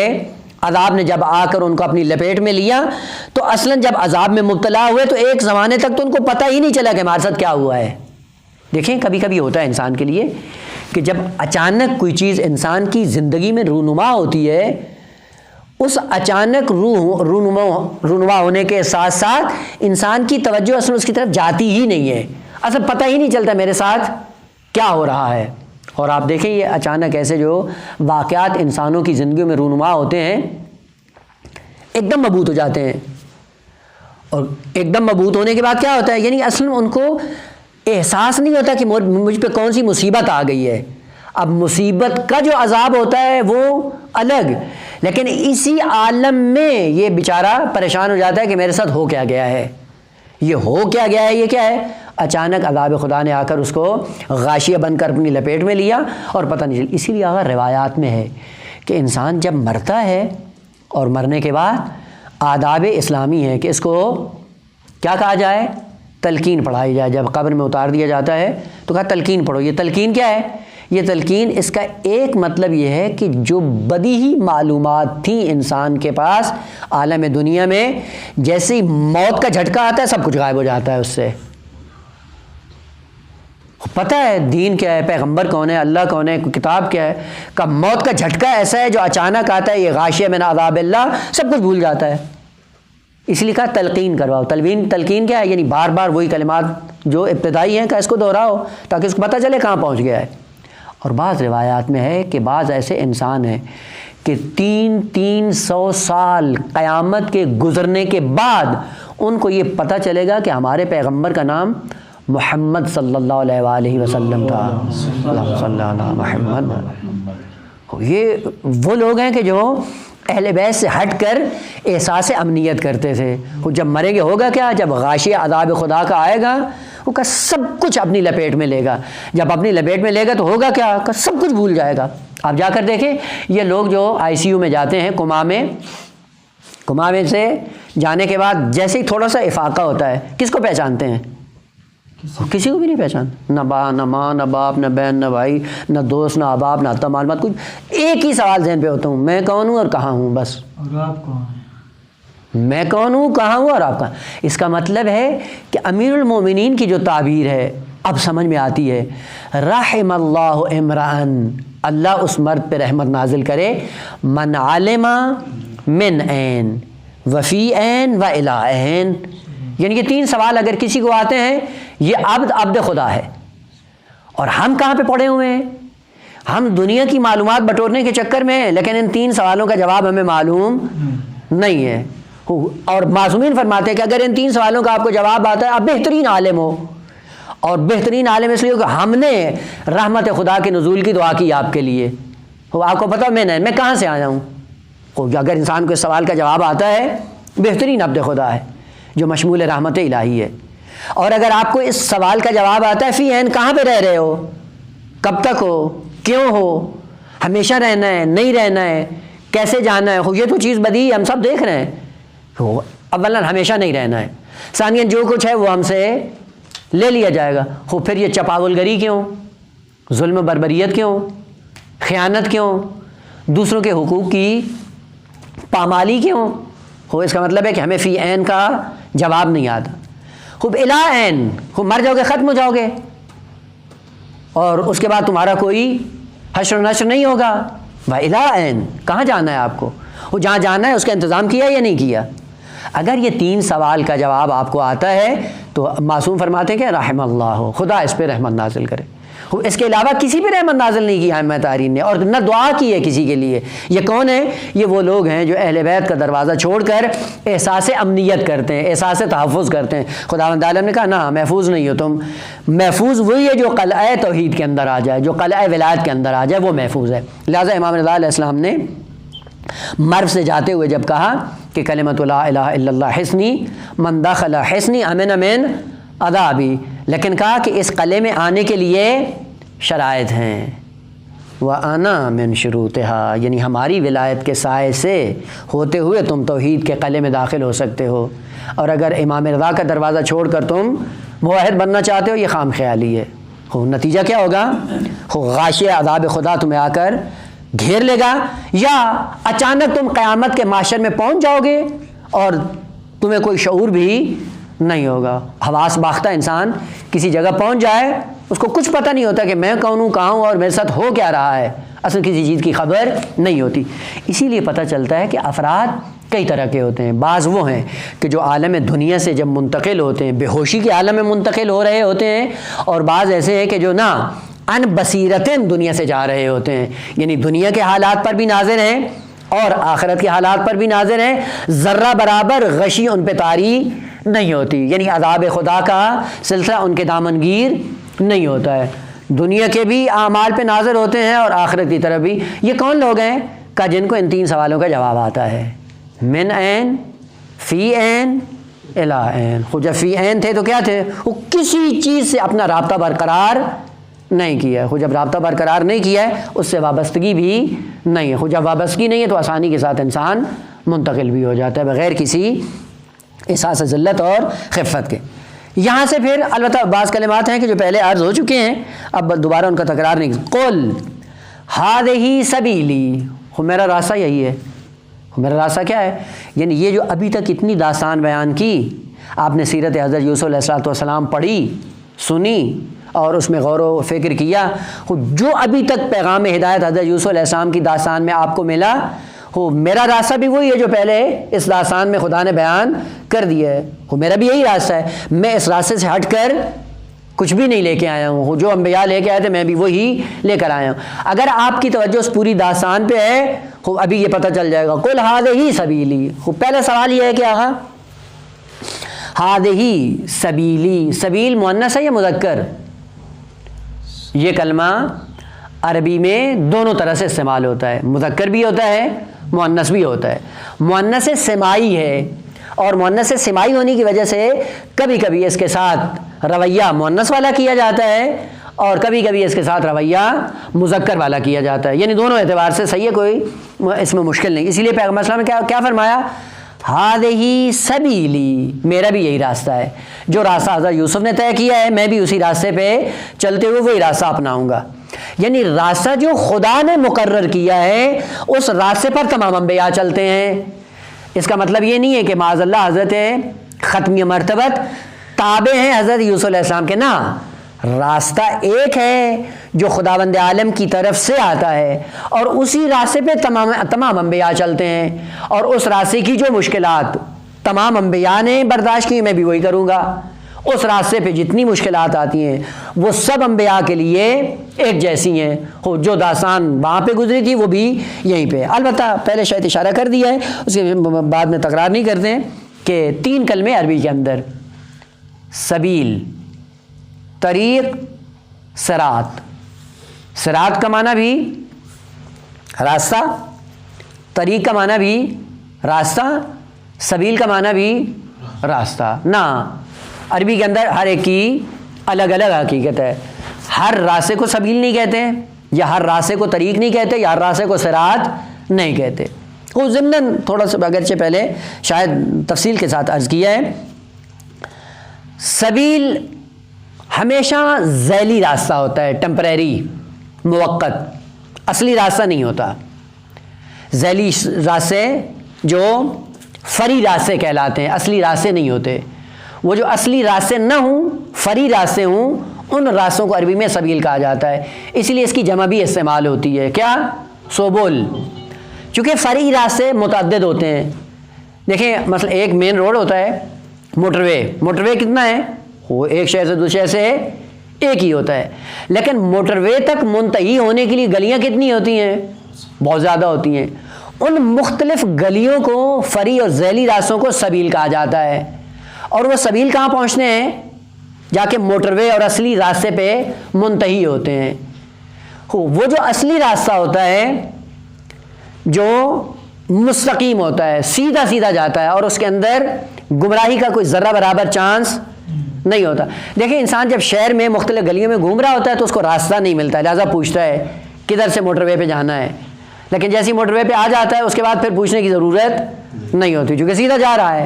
عذاب نے جب آ کر ان کو اپنی لپیٹ میں لیا تو اصلاً جب عذاب میں مبتلا ہوئے تو ایک زمانے تک تو ان کو پتہ ہی نہیں چلا کہ ہمارے ساتھ کیا ہوا ہے. دیکھیں کبھی کبھی ہوتا ہے انسان کے لیے کہ جب اچانک کوئی چیز انسان کی زندگی میں رونما ہوتی ہے، اس اچانک رونما ہونے کے ساتھ ساتھ انسان کی توجہ اصل اس کی طرف جاتی ہی نہیں ہے، اصل پتہ ہی نہیں چلتا میرے ساتھ کیا ہو رہا ہے. اور آپ دیکھیں یہ اچانک ایسے جو واقعات انسانوں کی زندگیوں میں رونما ہوتے ہیں ایک دم مبہوت ہو جاتے ہیں، اور ایک دم مبہوت ہونے کے بعد کیا ہوتا ہے؟ یعنی اصل ان کو احساس نہیں ہوتا کہ مجھ پہ کون سی مصیبت آ گئی ہے. اب مصیبت کا جو عذاب ہوتا ہے وہ الگ، لیکن اسی عالم میں یہ بیچارہ پریشان ہو جاتا ہے کہ میرے ساتھ ہو کیا گیا ہے، یہ ہو کیا گیا ہے، یہ کیا ہے؟ اچانک عذاب خدا نے آ کر اس کو غاشیہ بن کر اپنی لپیٹ میں لیا اور پتہ نہیں چلا. اسی لیے اگر روایات میں ہے کہ انسان جب مرتا ہے اور مرنے کے بعد آداب اسلامی ہے کہ اس کو کیا کہا جائے؟ تلقین پڑھائی جائے. جب قبر میں اتار دیا جاتا ہے تو کہا تلقین پڑھو. یہ تلقین کیا ہے؟ یہ تلقین اس کا ایک مطلب یہ ہے کہ جو بدیہی معلومات تھیں انسان کے پاس عالم دنیا میں، جیسے ہی موت کا جھٹکا آتا ہے سب کچھ غائب ہو جاتا ہے اس سے. پتہ ہے دین کیا ہے، پیغمبر کون ہے، اللہ کون ہے، کتاب کیا ہے، کہ موت کا جھٹکا ایسا ہے جو اچانک آتا ہے، یہ غاشیہ من عذاب اللہ، سب کچھ بھول جاتا ہے. اس لیے کہا تلقین کرواؤ. تلقین کیا ہے؟ یعنی بار بار وہی کلمات جو ابتدائی ہیں کہ اس کو دہراؤ تاکہ اس کو پتہ چلے کہاں پہنچ گیا ہے. اور بعض روایات میں ہے کہ بعض ایسے انسان ہیں کہ 300 سال قیامت کے گزرنے کے بعد ان کو یہ پتہ چلے گا کہ ہمارے پیغمبر کا نام محمد صلی اللہ علیہ وآلہ وسلم تھا. اللہم صلی علی محمد. یہ وہ لوگ ہیں کہ جو اہل بیت سے ہٹ کر احساس امنیت کرتے تھے. وہ جب مریں گے ہوگا کیا؟ جب غاشیہ عذاب خدا کا آئے گا وہ کا سب کچھ اپنی لپیٹ میں لے گا. جب اپنی لپیٹ میں لے گا تو ہوگا کیا؟ کہ سب کچھ بھول جائے گا. آپ جا کر دیکھیں یہ لوگ جو ICU میں جاتے ہیں کما میں سے جانے کے بعد جیسے ہی تھوڑا سا افاقہ ہوتا ہے کس کو پہچانتے ہیں؟ کسی کو بھی نہیں پہچانتے. نہ ماں نہ باپ نہ بہن نہ بھائی نہ دوست نہ احباب نہ حتی معلومات کچھ. ایک ہی سوال ذہن پہ ہوتا ہوں، میں کون ہوں اور کہاں ہوں؟ بس. اور آپ کون ہیں؟ میں کون ہوں، کہاں ہوں اور آپ کہاں. اس کا مطلب ہے کہ امیر المومنین کی جو تعبیر ہے اب سمجھ میں آتی ہے. رحم اللہ امرأن، اللہ اس مرد پہ رحمت نازل کرے، من علم من عین وفی عین و الی عین. یعنی یہ 3 سوال اگر کسی کو آتے ہیں، یہ عبد خدا ہے. اور ہم کہاں پہ پڑے ہوئے ہیں؟ ہم دنیا کی معلومات بٹورنے کے چکر میں ہیں، لیکن ان 3 سوالوں کا جواب ہمیں معلوم نہیں ہے. اور معصومین فرماتے ہیں کہ اگر ان 3 سوالوں کا آپ کو جواب آتا ہے آپ بہترین عالم ہو. اور بہترین عالم اس لیے کہ ہم نے رحمت خدا کے نزول کی دعا کی آپ کے لیے. آپ کو پتہ میں کہاں سے آیا ہوں. اگر انسان کو اس سوال کا جواب آتا ہے بہترین عبد خدا ہے جو مشمول رحمت الہی ہے. اور اگر آپ کو اس سوال کا جواب آتا ہے فی عین، کہاں پہ رہ رہے ہو، کب تک ہو، کیوں ہو، ہمیشہ رہنا ہے نہیں رہنا ہے، کیسے جانا ہے، یہ تو چیز بدی ہم سب دیکھ رہے ہیں. اولا ہمیشہ نہیں رہنا ہے، ثانیاً جو کچھ ہے وہ ہم سے لے لیا جائے گا. پھر یہ چپاول گری کیوں، ظلم و بربریت کیوں، خیانت کیوں، دوسروں کے حقوق کی پامالی کیوں ہو. اس کا مطلب ہے کہ ہمیں فی عین کا جواب نہیں آتا. خوب الی عین، خوب مر جاؤ گے ختم ہو جاؤ گے اور اس کے بعد تمہارا کوئی حشر و نشر نہیں ہوگا. و الی عین، کہاں جانا ہے آپ کو، وہ جہاں جانا ہے اس کا انتظام کیا یا نہیں کیا. اگر یہ 3 سوال کا جواب آپ کو آتا ہے تو معصوم فرماتے ہیں کہ رحم اللہ، خدا اس پہ رحمت نازل کرے. اس کے علاوہ کسی پہ رحمت نازل نہیں کی ائمہ طاہرین نے، اور نہ دعا کی ہے کسی کے لیے. یہ کون ہے؟ یہ وہ لوگ ہیں جو اہل بیت کا دروازہ چھوڑ کر احساس امنیت کرتے ہیں، احساس تحفظ کرتے ہیں. خداوند عالم نے کہا نہ محفوظ نہیں ہو تم. محفوظ وہی ہے جو قلعہ توحید کے اندر آ جائے، جو قلعہ ولایت کے اندر آ جائے، وہ محفوظ ہے. لہٰذا امام رضا علیہ السلام نے مرو سے جاتے ہوئے جب کہا کہ کلمۃ لا الہ الا اللہ حصنی من دخل حصنی امن من عذابی، لیکن کہا کہ اس قلعے میں آنے کے لیے شرائط ہیں، وَأَنَا مِن شُرُوطِهَا، یعنی ہماری ولایت کے سائے سے ہوتے ہوئے تم توحید کے قلعے میں داخل ہو سکتے ہو، اور اگر امام رضا کا دروازہ چھوڑ کر تم موحد بننا چاہتے ہو یہ خام خیالی ہے۔ نتیجہ کیا ہوگا؟ غاشیہ عذاب خدا تمہیں آ کر گھیر لے گا، یا اچانک تم قیامت کے محشر میں پہنچ جاؤ گے اور تمہیں کوئی شعور بھی نہیں ہوگا۔ حواس باختہ انسان کسی جگہ پہنچ جائے، اس کو کچھ پتہ نہیں ہوتا کہ میں کون ہوں، کہاں ہوں، اور میرے ساتھ ہو کیا رہا ہے، اصل کسی چیز کی خبر نہیں ہوتی۔ اسی لیے پتہ چلتا ہے کہ افراد کئی طرح کے ہوتے ہیں۔ بعض وہ ہیں کہ جو عالم دنیا سے جب منتقل ہوتے ہیں بے ہوشی کے عالم میں منتقل ہو رہے ہوتے ہیں، اور بعض ایسے ہیں کہ جو نا ان بصیرتیں دنیا سے جا رہے ہوتے ہیں، یعنی دنیا کے حالات پر بھی ناظر ہیں اور آخرت کے حالات پر بھی ناظر ہیں، ذرہ برابر غشی ان پہ طاری نہیں ہوتی، یعنی عذاب خدا کا سلسلہ ان کے دامنگیر نہیں ہوتا ہے۔ دنیا کے بھی اعمال پہ ناظر ہوتے ہیں اور آخرت کی طرف بھی۔ یہ کون لوگ ہیں کہ جن کو ان تین سوالوں کا جواب آتا ہے، من عین، فی عین، الی عین۔ خود جب فی عین تھے تو کیا تھے؟ وہ کسی چیز سے اپنا رابطہ برقرار نہیں کیا ہے۔ خود جب رابطہ برقرار نہیں کیا ہے اس سے وابستگی بھی نہیں ہے۔ خود جب وابستگی نہیں ہے تو آسانی کے ساتھ انسان منتقل بھی ہو جاتا ہے بغیر کسی احساس ذلت اور خفت کے۔ یہاں سے پھر البتہ بعض کلمات ہیں کہ جو پہلے عرض ہو چکے ہیں، اب دوبارہ ان کا تکرار نہیں۔ قل ھذہ سبیلی، میرا راستہ یہی ہے۔ میرا راستہ کیا ہے؟ یعنی یہ جو ابھی تک اتنی داستان بیان کی، آپ نے سیرت حضرت یوسف علیہ السلام پڑھی، سنی اور اس میں غور و فکر کیا، جو ابھی تک پیغام ہدایت حضرت یوسف علیہ السلام کی داستان میں آپ کو ملا، میرا راستہ بھی وہی ہے جو پہلے اس داستان میں خدا نے بیان کر دیا ہے۔ میرا بھی یہی راستہ ہے، میں اس راستے سے ہٹ کر کچھ بھی نہیں لے کے آیا ہوں۔ جو انبیاء لے کے آئے تھے میں بھی وہی لے کر آیا ہوں۔ اگر آپ کی توجہ اس پوری داستان پہ ہے ابھی یہ پتہ چل جائے گا، قل ھذہ سبیلی۔ پہلا سوال یہ ہے کہ آہا ھذہ سبیلی، سبیل مؤنث ہے یا مذکر؟ یہ کلمہ عربی میں دونوں طرح سے استعمال ہوتا ہے، مذکر بھی ہوتا ہے، مؤنث بھی ہوتا ہے۔ مؤنث سماعی ہے، اور مؤنث سماعی ہونے کی وجہ سے کبھی کبھی اس کے ساتھ رویہ مؤنث والا کیا جاتا ہے اور کبھی کبھی اس کے ساتھ رویہ مذکر والا کیا جاتا ہے، یعنی دونوں اعتبار سے صحیح ہے، کوئی اس میں مشکل نہیں۔ اسی لیے پیغمبر صلی اللہ علیہ وسلم نے کیا فرمایا؟ ھذہ سبیلی، میرا بھی یہی راستہ ہے۔ جو راستہ حضرت یوسف نے طے کیا ہے میں بھی اسی راستے پہ چلتے ہوئے وہی راستہ اپناؤں گا۔ یعنی راستہ جو خدا نے مقرر کیا ہے اس راستے پر تمام انبیاء چلتے ہیں۔ اس کا مطلب یہ نہیں ہے کہ معاذ اللہ حضرت ختمی مرتبت تابع ہیں حضرت یوسف علیہ السلام کے، نہ، راستہ ایک ہے جو خداوند عالم کی طرف سے آتا ہے اور اسی راستے پہ تمام انبیاء چلتے ہیں، اور اس راستے کی جو مشکلات تمام انبیاء نے برداشت کی میں بھی وہی کروں گا۔ اس راستے پہ جتنی مشکلات آتی ہیں وہ سب انبیاء کے لیے ایک جیسی ہیں، جو داستان وہاں پہ گزری تھی وہ بھی یہیں پہ۔ البتہ پہلے شاید اشارہ کر دیا ہے، اس کے بعد میں تکرار نہیں کرتے ہیں کہ تین کلمے عربی کے اندر، سبیل، طریق، صراط۔ صراط کا معنی بھی راستہ، طریق کا معنی بھی راستہ، سبیل کا معنی بھی راستہ۔ نہ، عربی کے اندر ہر ایک کی الگ الگ حقیقت ہے۔ ہر راستے کو سبیل نہیں کہتے ہیں، یا ہر راستے کو طریق نہیں کہتے، یا ہر راستے کو صراط نہیں کہتے۔ وہ ضمناً تھوڑا سا اگرچہ پہلے شاید تفصیل کے ساتھ عرض کیا ہے، سبیل ہمیشہ ذیلی راستہ ہوتا ہے، ٹیمپریری، موقت، اصلی راستہ نہیں ہوتا۔ ذیلی راستے جو فری راستے کہلاتے ہیں، اصلی راستے نہیں ہوتے۔ وہ جو اصلی راستے نہ ہوں، فری راستے ہوں، ان راستوں کو عربی میں سبیل کہا جاتا ہے۔ اسی لیے اس کی جمع بھی استعمال ہوتی ہے، کیا؟ سبل۔ چونکہ فری راستے متعدد ہوتے ہیں۔ دیکھیں مثلا ایک مین روڈ ہوتا ہے، موٹر وے۔ موٹر وے کتنا ہے؟ وہ ایک شہر سے دوسرے شہر سے ایک ہی ہوتا ہے، لیکن موٹر وے تک منتہی ہونے کے لیے گلیاں کتنی ہوتی ہیں؟ بہت زیادہ ہوتی ہیں۔ ان مختلف گلیوں کو، فری اور ذیلی راستوں کو سبیل کہا جاتا ہے۔ اور وہ سبیل کہاں پہنچنے ہیں؟ جا کے موٹر وے اور اصلی راستے پہ منتہی ہوتے ہیں۔ وہ جو اصلی راستہ ہوتا ہے جو مستقیم ہوتا ہے، سیدھا سیدھا جاتا ہے اور اس کے اندر گمراہی کا کوئی ذرہ برابر چانس نہیں ہوتا۔ دیکھیں انسان جب شہر میں مختلف گلیوں میں گھوم رہا ہوتا ہے تو اس کو راستہ نہیں ملتا ہے، لہٰذا پوچھتا ہے کدھر سے موٹر وے پہ جانا ہے، لیکن جیسی موٹر وے پہ آ جاتا ہے اس کے بعد پھر پوچھنے کی ضرورت نہیں ہوتی چونکہ سیدھا جا رہا ہے۔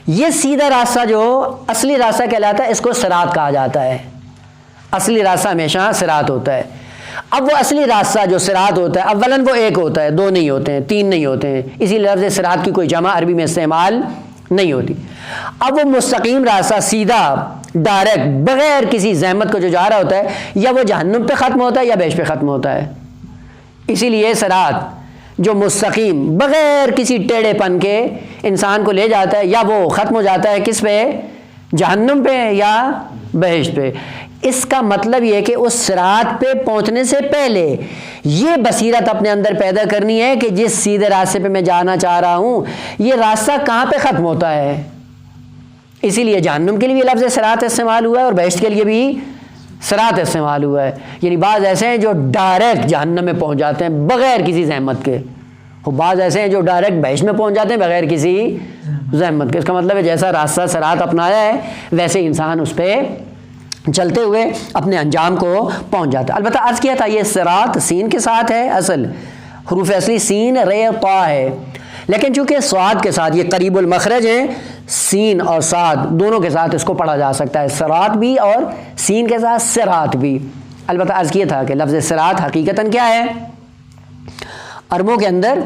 یہ سیدھا راستہ جو اصلی راستہ کہلاتا ہے اس کو صراط کہا جاتا ہے۔ اصلی راستہ ہمیشہ صراط ہوتا ہے۔ اب وہ اصلی راستہ جو صراط ہوتا ہے اولاً وہ ایک ہوتا ہے، دو نہیں ہوتے ہیں، تین نہیں ہوتے ہیں، اسی لفظ صراط کی کوئی جمع عربی میں استعمال نہیں ہوتی۔ اب وہ مستقیم راستہ سیدھا ڈائریکٹ بغیر کسی زحمت کو جو جا رہا ہوتا ہے یا وہ جہنم پہ ختم ہوتا ہے یا بہشت پہ ختم ہوتا ہے۔ اسی لیے صراط جو مستقیم بغیر کسی ٹیڑھے پن کے انسان کو لے جاتا ہے یا وہ ختم ہو جاتا ہے کس پہ؟ جہنم پہ یا بہشت پہ۔ اس کا مطلب یہ کہ اس صراط پہ پہنچنے سے پہلے یہ بصیرت اپنے اندر پیدا کرنی ہے کہ جس سیدھے راستے پہ میں جانا چاہ رہا ہوں یہ راستہ کہاں پہ ختم ہوتا ہے۔ اسی لیے جہنم کے لیے بھی لفظ صراط استعمال ہوا ہے اور بہشت کے لیے بھی صراط استعمال ہوا ہے۔ یعنی بعض ایسے ہیں جو ڈائریکٹ جہنم میں پہنچ جاتے ہیں بغیر کسی زحمت کے، اور بعض ایسے ہیں جو ڈائریکٹ بہشت میں پہنچ جاتے ہیں بغیر کسی زحمت کے۔ اس کا مطلب ہے جیسا راستہ صراط اپنایا ہے ویسے انسان اس پہ چلتے ہوئے اپنے انجام کو پہنچ جاتا ہے۔ البتہ عرض کیا تھا یہ صراط سین کے ساتھ ہے، اصل حروف اصلی سین رے طا ہے، لیکن چونکہ صاد کے ساتھ یہ قریب المخرج ہیں، سین اور صاد دونوں کے ساتھ اس کو پڑھا جا سکتا ہے، صراط بھی اور سین کے ساتھ صراط بھی۔ البتہ عرض کیا تھا کہ لفظ صراط حقیقتاً کیا ہے؟ عربوں کے اندر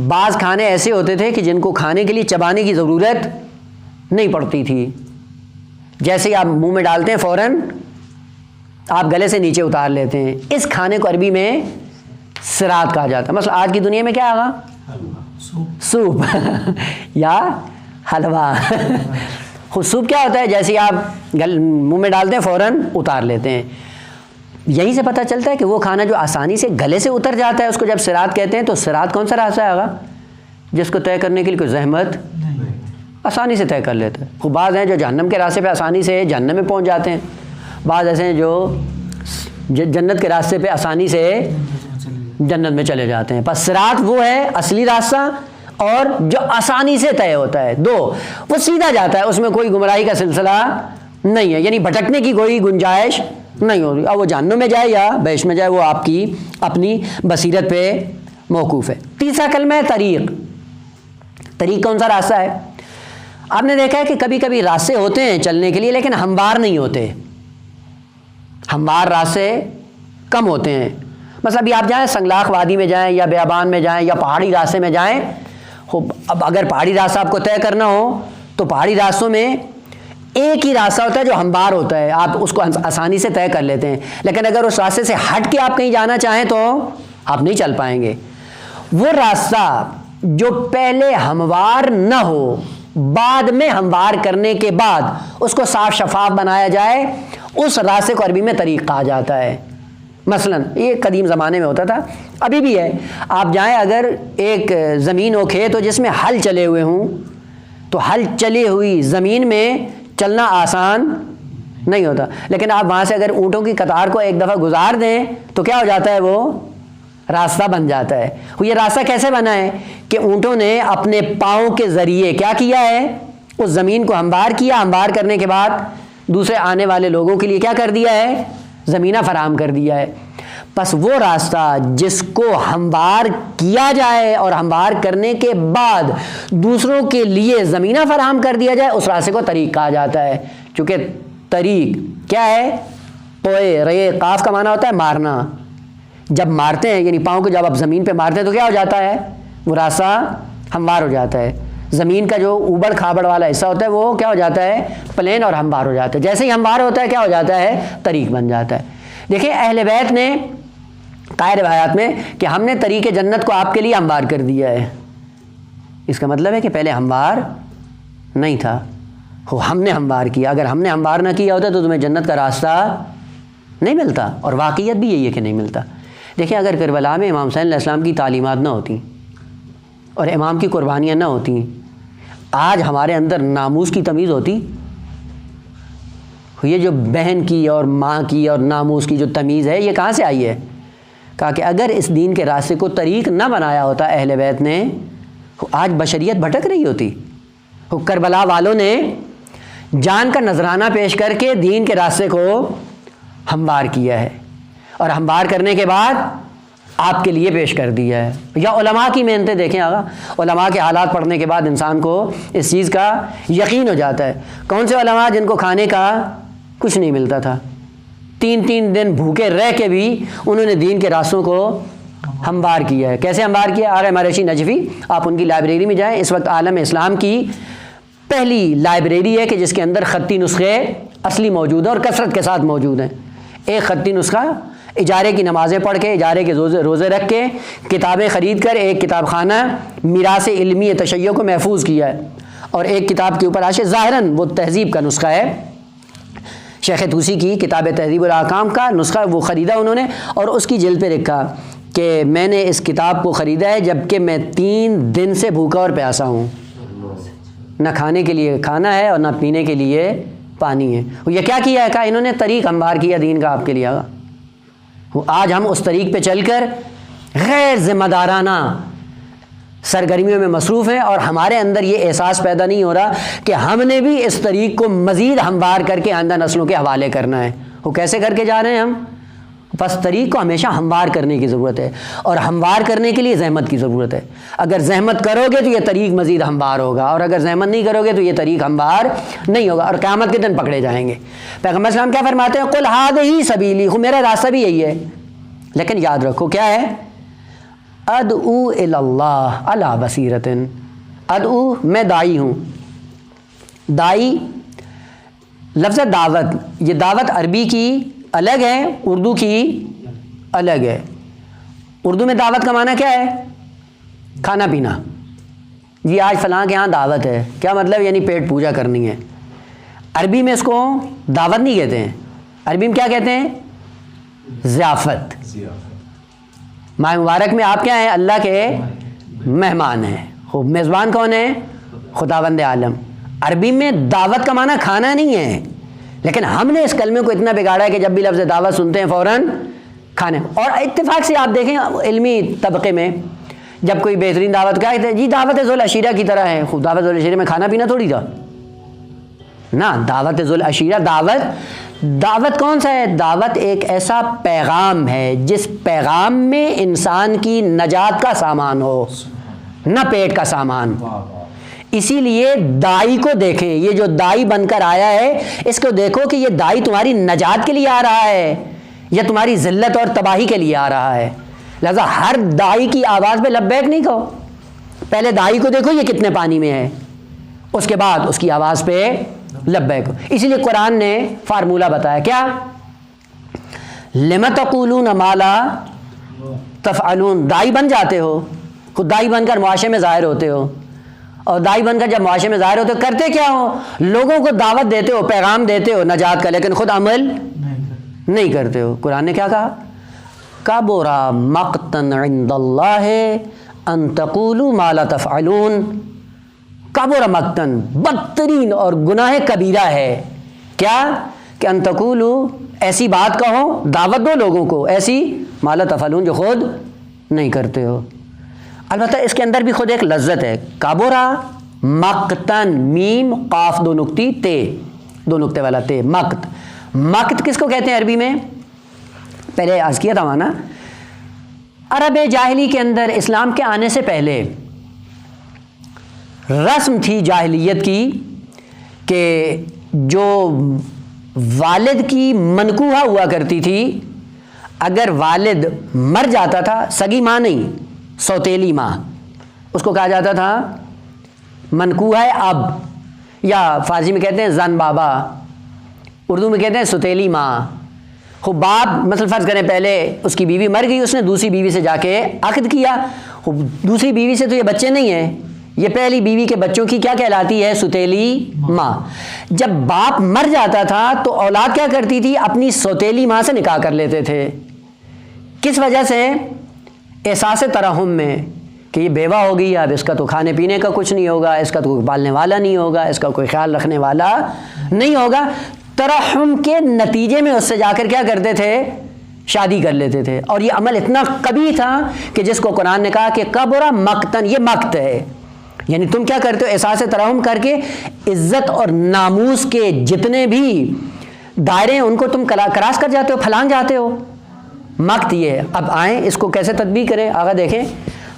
بعض کھانے ایسے ہوتے تھے کہ جن کو کھانے کے لیے چبانے کی ضرورت نہیں پڑتی تھی، جیسے ہی آپ منہ میں ڈالتے ہیں فوراً آپ گلے سے نیچے اتار لیتے ہیں، اس کھانے کو عربی میں صراط کہا جاتا ہے۔ مثلا آج کی دنیا میں کیا آگا؟ سوپ یا حلوہ۔ خود سوپ کیا ہوتا ہے؟ جیسے ہی آپ منہ میں ڈالتے ہیں فوراً اتار لیتے ہیں۔ یہیں سے پتہ چلتا ہے کہ وہ کھانا جو آسانی سے گلے سے اتر جاتا ہے اس کو جب صراط کہتے ہیں، تو صراط کون سا راستہ آگا جس کو طے کرنے کے لیے کوئی زحمت آسانی سے طے کر لیتے ہیں۔ خوب بعض ہیں جو جہنم کے راستے پہ آسانی سے جہنم میں پہنچ جاتے ہیں، بعض ایسے ہیں جو جنت کے راستے پہ آسانی سے جنت میں چلے جاتے ہیں۔ پس صراط وہ ہے اصلی راستہ اور جو آسانی سے طے ہوتا ہے، دو وہ سیدھا جاتا ہے، اس میں کوئی گمراہی کا سلسلہ نہیں ہے، یعنی بھٹکنے کی کوئی گنجائش نہیں ہوتی۔ اب وہ جہنم میں جائے یا بہشت میں جائے وہ آپ کی اپنی بصیرت پہ موقوف ہے۔ تیسرا کلمہ ہے طریق۔ طریق کون سا راستہ ہے؟ آپ نے دیکھا ہے کہ کبھی کبھی راستے ہوتے ہیں چلنے کے لیے لیکن ہموار نہیں ہوتے، ہموار راستے کم ہوتے ہیں۔ مثلا ابھی آپ جائیں سنگلاخ وادی میں جائیں یا بیابان میں جائیں یا پہاڑی راستے میں جائیں، اب اگر پہاڑی راستہ آپ کو طے کرنا ہو تو پہاڑی راستوں میں ایک ہی راستہ ہوتا ہے جو ہموار ہوتا ہے، آپ اس کو آسانی سے طے کر لیتے ہیں، لیکن اگر اس راستے سے ہٹ کے آپ کہیں جانا چاہیں تو آپ نہیں چل پائیں گے۔ وہ راستہ جو پہلے ہموار نہ ہو بعد میں ہموار کرنے کے بعد اس کو صاف شفاف بنایا جائے اس راستے کو عربی میں طریق کہا جاتا ہے۔ مثلا یہ قدیم زمانے میں ہوتا تھا، ابھی بھی ہے۔ آپ جائیں اگر ایک زمین ہو کھیت ہو جس میں ہل چلے ہوئے ہوں تو ہل چلی ہوئی زمین میں چلنا آسان نہیں ہوتا، لیکن آپ وہاں سے اگر اونٹوں کی قطار کو ایک دفعہ گزار دیں تو کیا ہو جاتا ہے؟ وہ راستہ بن جاتا ہے۔ یہ راستہ کیسے بنا ہے کہ اونٹوں نے اپنے پاؤں کے ذریعے کیا کیا ہے؟ اس زمین کو ہموار کیا، ہموار کرنے کے بعد دوسرے آنے والے لوگوں کے لیے کیا کر دیا ہے؟ زمینہ فراہم کر دیا ہے۔ پس وہ راستہ جس کو ہموار کیا جائے اور ہموار کرنے کے بعد دوسروں کے لیے زمینہ فراہم کر دیا جائے اس راستے کو طریق کہا جاتا ہے۔ چونکہ طریق کیا ہے؟ طوئے رے قاف کا معنی ہوتا ہے مارنا۔ جب مارتے ہیں یعنی پاؤں کو جب آپ زمین پہ مارتے ہیں تو کیا ہو جاتا ہے؟ وہ راستہ ہموار ہو جاتا ہے۔ زمین کا جو اوبڑ کھابڑ والا حصہ ہوتا ہے وہ کیا ہو جاتا ہے؟ پلین اور ہموار ہو جاتا ہے۔ جیسے ہی ہموار ہوتا ہے کیا ہو جاتا ہے؟ طریق بن جاتا ہے۔ دیکھیں اہل بیت نے قائد روایات میں کہ ہم نے طریق جنت کو آپ کے لیے ہموار کر دیا ہے، اس کا مطلب ہے کہ پہلے ہموار نہیں تھا، ہم نے ہموار کیا۔ اگر ہم نے ہموار نہ کیا ہوتا تو تمہیں جنت کا راستہ نہیں ملتا، اور واقعیت بھی یہی ہے کہ نہیں ملتا۔ دیکھیں اگر کربلا میں امام حسین علیہ السلام کی تعلیمات نہ ہوتی اور امام کی قربانیاں نہ ہوتی، آج ہمارے اندر ناموس کی تمیز ہوتی؟ یہ جو بہن کی اور ماں کی اور ناموس کی جو تمیز ہے یہ کہاں سے آئی ہے؟ کہا کہ اگر اس دین کے راستے کو طریق نہ بنایا ہوتا اہل بیت نے، آج بشریت بھٹک رہی ہوتی۔ کربلا والوں نے جان کا نذرانہ پیش کر کے دین کے راستے کو ہموار کیا ہے، اور ہموار کرنے کے بعد آپ کے لیے پیش کر دیا ہے۔ یا علماء کی محنتیں دیکھیں آقا، علماء کے حالات پڑھنے کے بعد انسان کو اس چیز کا یقین ہو جاتا ہے۔ کون سے علماء جن کو کھانے کا کچھ نہیں ملتا تھا، 3 دن بھوکے رہ کے بھی انہوں نے دین کے راستوں کو ہموار کیا ہے۔ کیسے ہموار کیا؟ آغا مرشی نجفی، آپ ان کی لائبریری میں جائیں، اس وقت عالم اسلام کی پہلی لائبریری ہے کہ جس کے اندر خطی نسخے اصلی موجود ہیں اور کثرت کے ساتھ موجود ہیں۔ ایک خطی نسخہ اجارے کی نمازیں پڑھ کے، اجارے کے روزے رکھ کے، کتابیں خرید کر ایک کتاب خانہ میراث علمی تشیع کو محفوظ کیا ہے، اور ایک کتاب کے اوپر آشے ظاہراً وہ تہذیب کا نسخہ ہے، شیخ طوسی کی کتاب تہذیب الاحکام کا نسخہ وہ خریدا انہوں نے، اور اس کی جلد پہ لکھا کہ میں نے اس کتاب کو خریدا ہے جبکہ میں 3 دن سے بھوکا اور پیاسا ہوں، نہ کھانے کے لیے کھانا ہے اور نہ پینے کے لیے پانی ہے۔ یہ کیا کیا ہے؟ کہا انہوں نے طریق ہموار کیا دین کا آپ کے لیے۔ آج ہم اس طریق پہ چل کر غیر ذمہ دارانہ سرگرمیوں میں مصروف ہیں، اور ہمارے اندر یہ احساس پیدا نہیں ہو رہا کہ ہم نے بھی اس طریق کو مزید ہموار کر کے آئندہ نسلوں کے حوالے کرنا ہے۔ وہ کیسے کر کے جا رہے ہیں ہم؟ بس طریق کو ہمیشہ ہموار کرنے کی ضرورت ہے، اور ہموار کرنے کے لیے زحمت کی ضرورت ہے۔ اگر زحمت کرو گے تو یہ طریق مزید ہموار ہوگا، اور اگر زحمت نہیں کرو گے تو یہ طریق ہموار نہیں ہوگا، اور قیامت کے دن پکڑے جائیں گے۔ پیغمبر اسلام کیا فرماتے ہیں؟ قل ھذہ سبیلی، میرا راستہ بھی یہی ہے، لیکن یاد رکھو کیا ہے؟ ادعو الی اللہ علی بصیرۃ، ادعو میں داعی ہوں۔ داعی لفظ دعوت، یہ دعوت عربی کی الگ ہے، اردو کی الگ ہے۔ اردو میں دعوت کا معنی کیا ہے؟ کھانا پینا۔ جی آج فلاں کے ہاں دعوت ہے، کیا مطلب؟ یعنی پیٹ پوجا کرنی ہے۔ عربی میں اس کو دعوت نہیں کہتے ہیں، عربی میں کیا کہتے ہیں؟ ضیافت۔ ماہ مبارک میں آپ کیا ہیں؟ اللہ کے مہمان ہیں۔ خوب میزبان کون ہے؟ خداوند عالم۔ عربی میں دعوت کا معنی کھانا نہیں ہے، لیکن ہم نے اس کلمے کو اتنا بگاڑا ہے کہ جب بھی لفظ دعوت سنتے ہیں فوراً کھانے۔ اور اتفاق سے آپ دیکھیں علمی طبقے میں جب کوئی بہترین دعوت کا ہے جی دعوت ذوالعشیرہ کی طرح ہے، خوب دعوت ذوالعشیرہ میں کھانا پینا تھوڑی تھا نا۔ دعوت ذوالعشیرہ دعوت کون سا ہے؟ دعوت ایک ایسا پیغام ہے جس پیغام میں انسان کی نجات کا سامان ہو، نہ پیٹ کا سامان۔ اسی لیے داعی کو دیکھیں، یہ جو داعی بن کر آیا ہے اس کو دیکھو کہ یہ داعی تمہاری نجات کے لیے آ رہا ہے یا تمہاری ذلت اور تباہی کے لیے آ رہا ہے۔ لہذا ہر داعی کی آواز پہ لبیک نہیں کہو، پہلے داعی کو دیکھو یہ کتنے پانی میں ہے، اس کے بعد اس کی آواز پہ لبیک۔ اسی لیے قرآن نے فارمولہ بتایا کیا؟ لم تقولون ما لا تفعلون، داعی بن جاتے ہو، خود داعی بن کر معاشرے میں ظاہر ہوتے ہو، اور داعی بن کر جب معاشرے میں ظاہر ہوتے ہو کرتے کیا ہو؟ لوگوں کو دعوت دیتے ہو، پیغام دیتے ہو نجات کا، لیکن خود عمل نہیں کرتے ہو۔ قرآن نے کیا کہا؟ کبر مقتا عند اللہ ان تقولوا ما لا تفعلون۔ کبر مقتن، بدترین اور گناہ کبیرہ ہے کیا؟ کہ ان تقولوا، ایسی بات کہو، دعوت دو لوگوں کو ایسی، ما لا تفعلون، جو خود نہیں کرتے ہو۔ البتہ اس کے اندر بھی خود ایک لذت ہے۔ کابورا مقتن، میم قاف 2 نقطی تے، 2 نقطے والا تے، مقت۔ مقت کس کو کہتے ہیں عربی میں؟ پہلے عرض کیا تھا نا، عرب جاہلی کے اندر اسلام کے آنے سے پہلے رسم تھی جاہلیت کی کہ جو والد کی منکوحہ ہوا کرتی تھی، اگر والد مر جاتا تھا، سگی ماں نہیں، سوتیلی ماں، اس کو کہا جاتا تھا منکوحہ اب، یا فارسی میں کہتے ہیں زن بابا، اردو میں کہتے ہیں سوتیلی ماں۔ خوب باپ مثلا فرض کریں پہلے اس کی بیوی مر گئی، اس نے دوسری بیوی سے جا کے عقد کیا، خوب دوسری بیوی سے تو یہ بچے نہیں ہیں، یہ پہلی بیوی کے بچوں کی کیا کہلاتی ہے؟ سوتیلی ماں۔ جب باپ مر جاتا تھا تو اولاد کیا کرتی تھی؟ اپنی سوتیلی ماں سے نکاح کر لیتے تھے۔ کس وجہ سے؟ احساس ترحم میں کہ یہ بیوہ ہو گئی، اب اس کا تو کھانے پینے کا کچھ نہیں ہوگا، اس کا تو کوئی پالنے والا نہیں ہوگا، اس کا کوئی خیال رکھنے والا نہیں ہوگا۔ ترحم کے نتیجے میں اس سے جا کر کیا کرتے تھے؟ شادی کر لیتے تھے، اور یہ عمل اتنا قبیح تھا کہ جس کو قرآن نے کہا کہ کبر مقتن، یہ مقت ہے، یعنی تم کیا کرتے ہو، احساس ترحم کر کے عزت اور ناموس کے جتنے بھی دائرے ہیں ان کو تم کراس کر جاتے ہو، پھلانگ جاتے ہو، مقت یہ ہے۔ اب آئیں اس کو کیسے تطبیق کریں۔ آگا دیکھیں،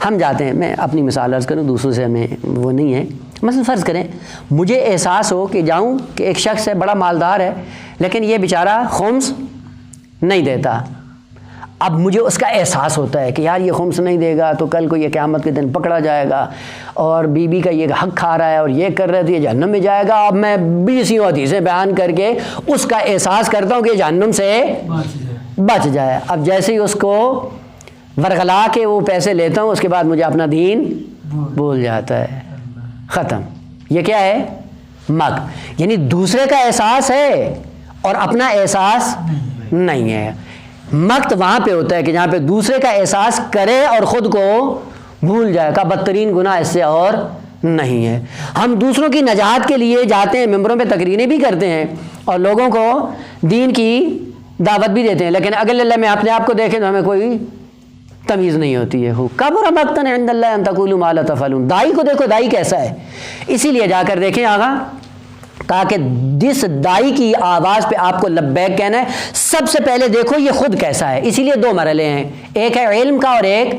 ہم جاتے ہیں، میں اپنی مثال عرض کروں، دوسروں سے ہمیں وہ نہیں ہے، مثلا فرض کریں مجھے احساس ہو کہ جاؤں کہ ایک شخص ہے بڑا مالدار ہے لیکن یہ بیچارہ خمس نہیں دیتا، اب مجھے اس کا احساس ہوتا ہے کہ یار یہ خمس نہیں دے گا تو کل کو یہ قیامت کے دن پکڑا جائے گا، اور بیوی کا یہ حق کھا رہا ہے اور یہ کر رہا ہے تو یہ جہنم میں جائے گا۔ اب میں 20 حدیثیں بیان کر کے اس کا احساس کرتا ہوں کہ جہنم سے بچ جائے۔ اب جیسے ہی اس کو ورغلا کے وہ پیسے لیتا ہوں، اس کے بعد مجھے اپنا دین بھول جاتا ہے، ختم۔ یہ کیا ہے؟ مقت، یعنی دوسرے کا احساس ہے اور اپنا احساس نہیں ہے۔ مقت وہاں پہ ہوتا ہے کہ جہاں پہ دوسرے کا احساس کرے اور خود کو بھول جائے، کا بدترین گناہ اس سے اور نہیں ہے۔ ہم دوسروں کی نجات کے لیے جاتے ہیں، ممبروں پہ تقریریں بھی کرتے ہیں اور لوگوں کو دین کی دعوت بھی دیتے ہیں، لیکن اگر اللہ میں اپنے آپ کو دیکھیں تو ہمیں کوئی تمیز نہیں ہوتی ہے۔ کبر مقتا عند اللہ ان تقولوا ما لا تفعلون۔ دائی کو دیکھو، دائی کیسا ہے، اسی لیے جا کر دیکھیں آگا کہا کہ جس دائی کی آواز پہ آپ کو لبیک کہنا ہے، سب سے پہلے دیکھو یہ خود کیسا ہے۔ اسی لیے 2 مرحلے ہیں، ایک ہے علم کا اور ایک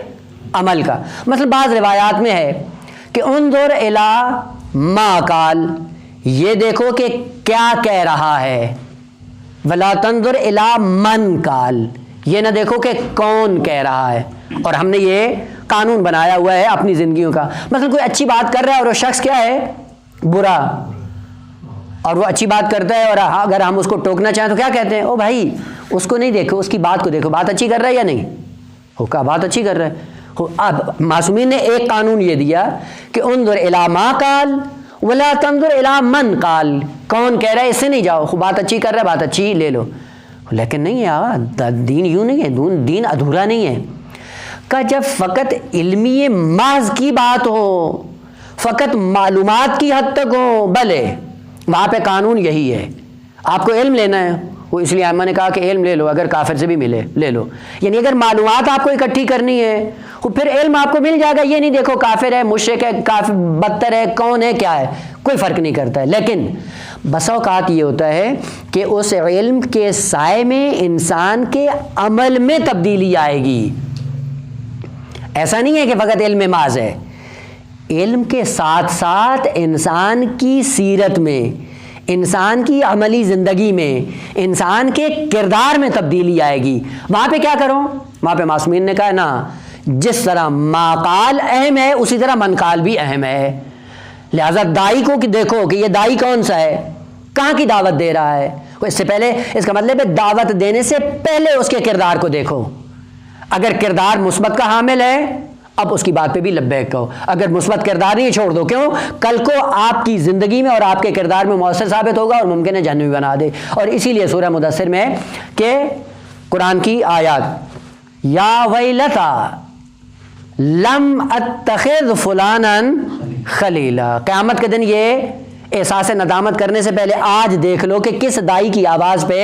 عمل کا۔ مثلا بعض روایات میں ہے کہ انظر الی ما قال، یہ دیکھو کہ کیا کہہ رہا ہے، ولا تنظر الی من قال، یہ نہ دیکھو کہ کون کہہ رہا ہے۔ اور ہم نے یہ قانون بنایا ہوا ہے اپنی زندگیوں کا، مثلا کوئی اچھی بات کر رہا ہے اور وہ شخص کیا ہے، برا، اور وہ اچھی بات کرتا ہے، اور اگر ہم اس کو ٹوکنا چاہیں تو کیا کہتے ہیں، او بھائی اس کو نہیں دیکھو، اس کی بات کو دیکھو، بات اچھی کر رہا ہے یا نہیں، ہو کہا بات اچھی کر رہا ہے۔ اب معصومین نے ایک قانون یہ دیا کہ انظر الی ما قال ولا تنظر الی من قال، کون کہہ رہا ہے اس سے نہیں جاؤ، بات اچھی کر رہا ہے بات اچھی لے لو، لیکن نہیں ہے، دین یوں نہیں ہے، دین ادھورا نہیں ہے۔ کہ جب فقط علمی محض کی بات ہو، فقط معلومات کی حد تک ہو، بھلے وہاں پہ قانون یہی ہے، آپ کو علم لینا ہے، وہ اس لیے ائمہ نے کہا کہ علم لے لو، اگر کافر سے بھی ملے لے لو، یعنی اگر معلومات آپ کو اکٹھی کرنی ہے تو پھر علم آپ کو مل جائے گا، یہ نہیں دیکھو کافر ہے، مشرک ہے، کافر بدتر ہے، کون ہے، کیا ہے، کوئی فرق نہیں کرتا ہے۔ لیکن بسا اوقات یہ ہوتا ہے کہ اس علم کے سائے میں انسان کے عمل میں تبدیلی آئے گی۔ ایسا نہیں ہے کہ فقط علم محض ہے، علم کے ساتھ ساتھ انسان کی سیرت میں، انسان کی عملی زندگی میں، انسان کے کردار میں تبدیلی آئے گی۔ وہاں پہ کیا کرو، وہاں پہ معصومین نے کہا نا، جس طرح ما قال اہم ہے اسی طرح من قال بھی اہم ہے، لہذا دائی کو دیکھو کہ یہ دائی کون سا ہے، کہاں کی دعوت دے رہا ہے، اس سے پہلے، اس کا مطلب ہے دعوت دینے سے پہلے اس کے کردار کو دیکھو، اگر کردار مثبت کا حامل ہے اب اس کی بات پہ بھی لبیک کہو، اگر مثبت کردار نہیں چھوڑ دو، کیوں، کل کو آپ کی زندگی میں اور آپ کے کردار میں مؤثر ثابت ہوگا اور ممکن ہے جہنمی بنا دے۔ اور اسی لیے سورہ مدثر میں کہ قرآن کی آیات، یا ویلتا لم اتخذ فلانا خلیلا، قیامت کے دن یہ احساس ندامت کرنے سے پہلے آج دیکھ لو کہ کس دائی کی آواز پہ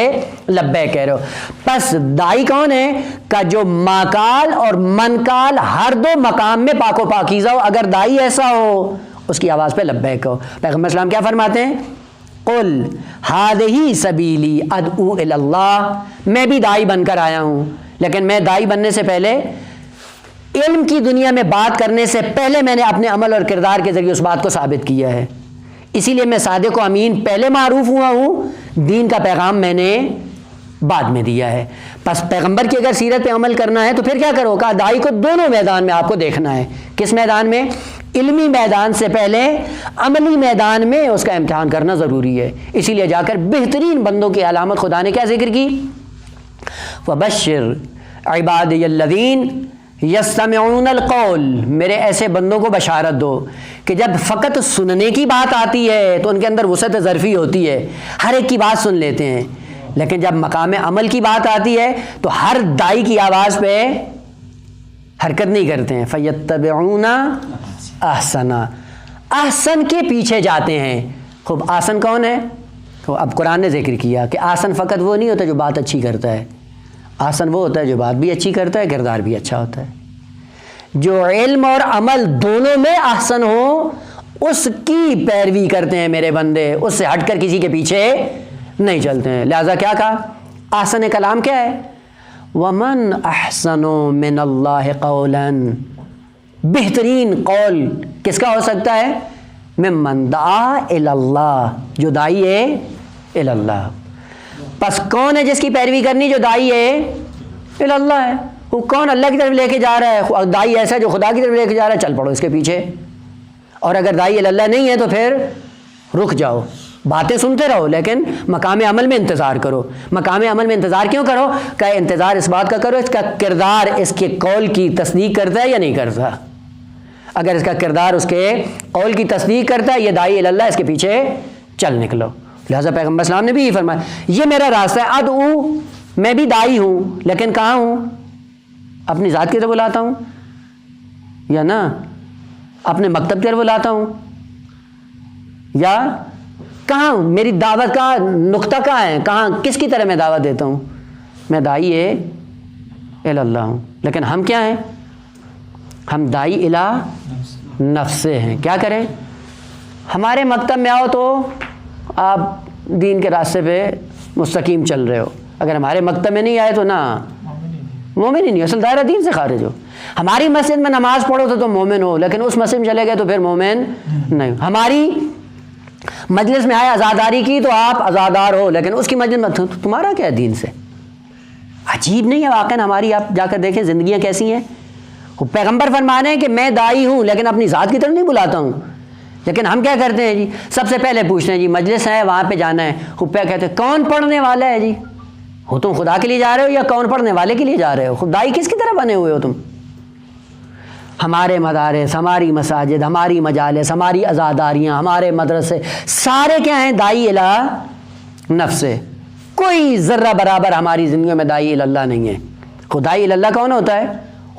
لبیک کہہ رہے ہو۔ پس دائی کون ہے، کہ جو ماقال اور منقال ہر دو مقام میں پاک و پاکیزہ ہو، اگر دائی ایسا ہو اس کی آواز پہ لبیک ہو۔ پیغمبر اسلام کیا فرماتے ہیں، قل ہذہ سبیلی ادعو الی اللہ، میں بھی دائی بن کر آیا ہوں، لیکن میں دائی بننے سے پہلے، علم کی دنیا میں بات کرنے سے پہلے میں نے اپنے عمل اور کردار کے ذریعے اس بات کو ثابت کیا ہے، اسی لیے میں صادق و امین پہلے معروف ہوا ہوں، دین کا پیغام میں نے بعد میں دیا ہے۔ پس پیغمبر کی اگر سیرت پہ عمل کرنا ہے تو پھر کیا کرو، کہا دائی کو دونوں میدان میں آپ کو دیکھنا ہے، کس میدان میں، علمی میدان سے پہلے عملی میدان میں اس کا امتحان کرنا ضروری ہے۔ اسی لیے جا کر بہترین بندوں کی علامت خدا نے کیا ذکر کی، وَبَشِّرْ عِبَادِيَ الَّذِينَ یستمعون القول، میرے ایسے بندوں کو بشارت دو کہ جب فقط سننے کی بات آتی ہے تو ان کے اندر وسعت ظرفی ہوتی ہے، ہر ایک کی بات سن لیتے ہیں، لیکن جب مقام عمل کی بات آتی ہے تو ہر دائی کی آواز پہ حرکت نہیں کرتے ہیں۔ فیتبعون احسنا، احسن کے پیچھے جاتے ہیں۔ خوب احسن کون ہے، تو اب قرآن نے ذکر کیا کہ احسن فقط وہ نہیں ہوتا جو بات اچھی کرتا ہے، احسن وہ ہوتا ہے جو بات بھی اچھی کرتا ہے، کردار بھی اچھا ہوتا ہے. جو علم اور عمل دونوں میں احسن ہو اس کی پیروی کرتے ہیں میرے بندے، اس سے ہٹ کر کسی کے پیچھے نہیں چلتے ہیں. لہذا کیا کہا؟ احسن کلام کیا ہے؟ وَمَنْ أَحْسَنُ مِنَ اللَّهِ قَوْلًا، بہترین قول کس کا ہو سکتا ہے؟ ممن دعا الی اللہ، جو دائی ہے الی اللہ. پس کون ہے جس کی پیروی کرنی؟ جو دائی ہے الی اللہ ہے. وہ کون اللہ کی طرف لے کے جا رہا ہے؟ دائی ایسا ہے جو خدا کی طرف لے کے جا رہا ہے، چل پڑو اس کے پیچھے. اور اگر دائی الی اللہ نہیں ہے تو پھر رک جاؤ، باتیں سنتے رہو لیکن مقام عمل میں انتظار کرو. مقام عمل میں انتظار کیوں کرو؟ کہ انتظار اس بات کا کرو اس کا کردار اس کے قول کی تصدیق کرتا ہے یا نہیں کرتا. اگر اس کا کردار اس کے قول کی تصدیق کرتا ہے، یہ دائی الی اللہ، اس کے پیچھے چل نکلو. لہٰذا پیغمبر اسلام نے بھی یہ فرمایا، یہ میرا راستہ ہے. ادعو، میں بھی دائی ہوں لیکن کہاں ہوں؟ اپنی ذات کی طرف بلاتا ہوں یا نا اپنے مکتب کی طرف بلاتا ہوں یا کہاں ہوں؟ میری دعوت کا نقطہ کہاں ہے؟ کہاں کس کی طرح میں دعوت دیتا ہوں؟ میں دائی الی اللہ ہوں. لیکن ہم کیا ہیں؟ ہم دائی الی نفس ہیں. کیا کریں؟ ہمارے مکتب میں آؤ تو آپ دین کے راستے پہ مستقیم چل رہے ہو. اگر ہمارے مکتب میں نہیں آئے تو نہ مومن ہی نہیں، اصل دائرہ دین سے خارج ہو. ہماری مسجد میں نماز پڑھو تو تم مومن ہو، لیکن اس مسجد میں چلے گئے تو پھر مومن نہیں. ہماری مجلس میں آئے عزاداری کی تو آپ عزادار ہو، لیکن اس کی مجلس میں تمہارا کیا ہے دین سے؟ عجیب نہیں ہے واقعاً؟ ہماری آپ جا کر دیکھیں زندگیاں کیسی ہیں. پیغمبر فرمانے ہیں کہ میں دائی ہوں لیکن اپنی ذات کی طرف نہیں بلاتا ہوں. لیکن ہم کیا کرتے ہیں جی؟ سب سے پہلے پوچھتے ہیں جی مجلس ہے وہاں پہ جانا ہے، خپیا کہتے ہیں کون پڑھنے والا ہے جی؟ ہو تم خدا کے لیے جا رہے ہو یا کون پڑھنے والے کے لیے جا رہے ہو؟ خدائی کس کی طرح بنے ہوئے ہو تم؟ ہمارے مدارس، ہماری مساجد، ہماری مجالس، ہماری عزاداریاں، ہمارے مدرسے سارے کیا ہیں؟ دائی الی نفس سے. کوئی ذرہ برابر ہماری زندگیوں میں دائی الی اللہ نہیں ہے. خدائی الی اللہ کون ہوتا ہے؟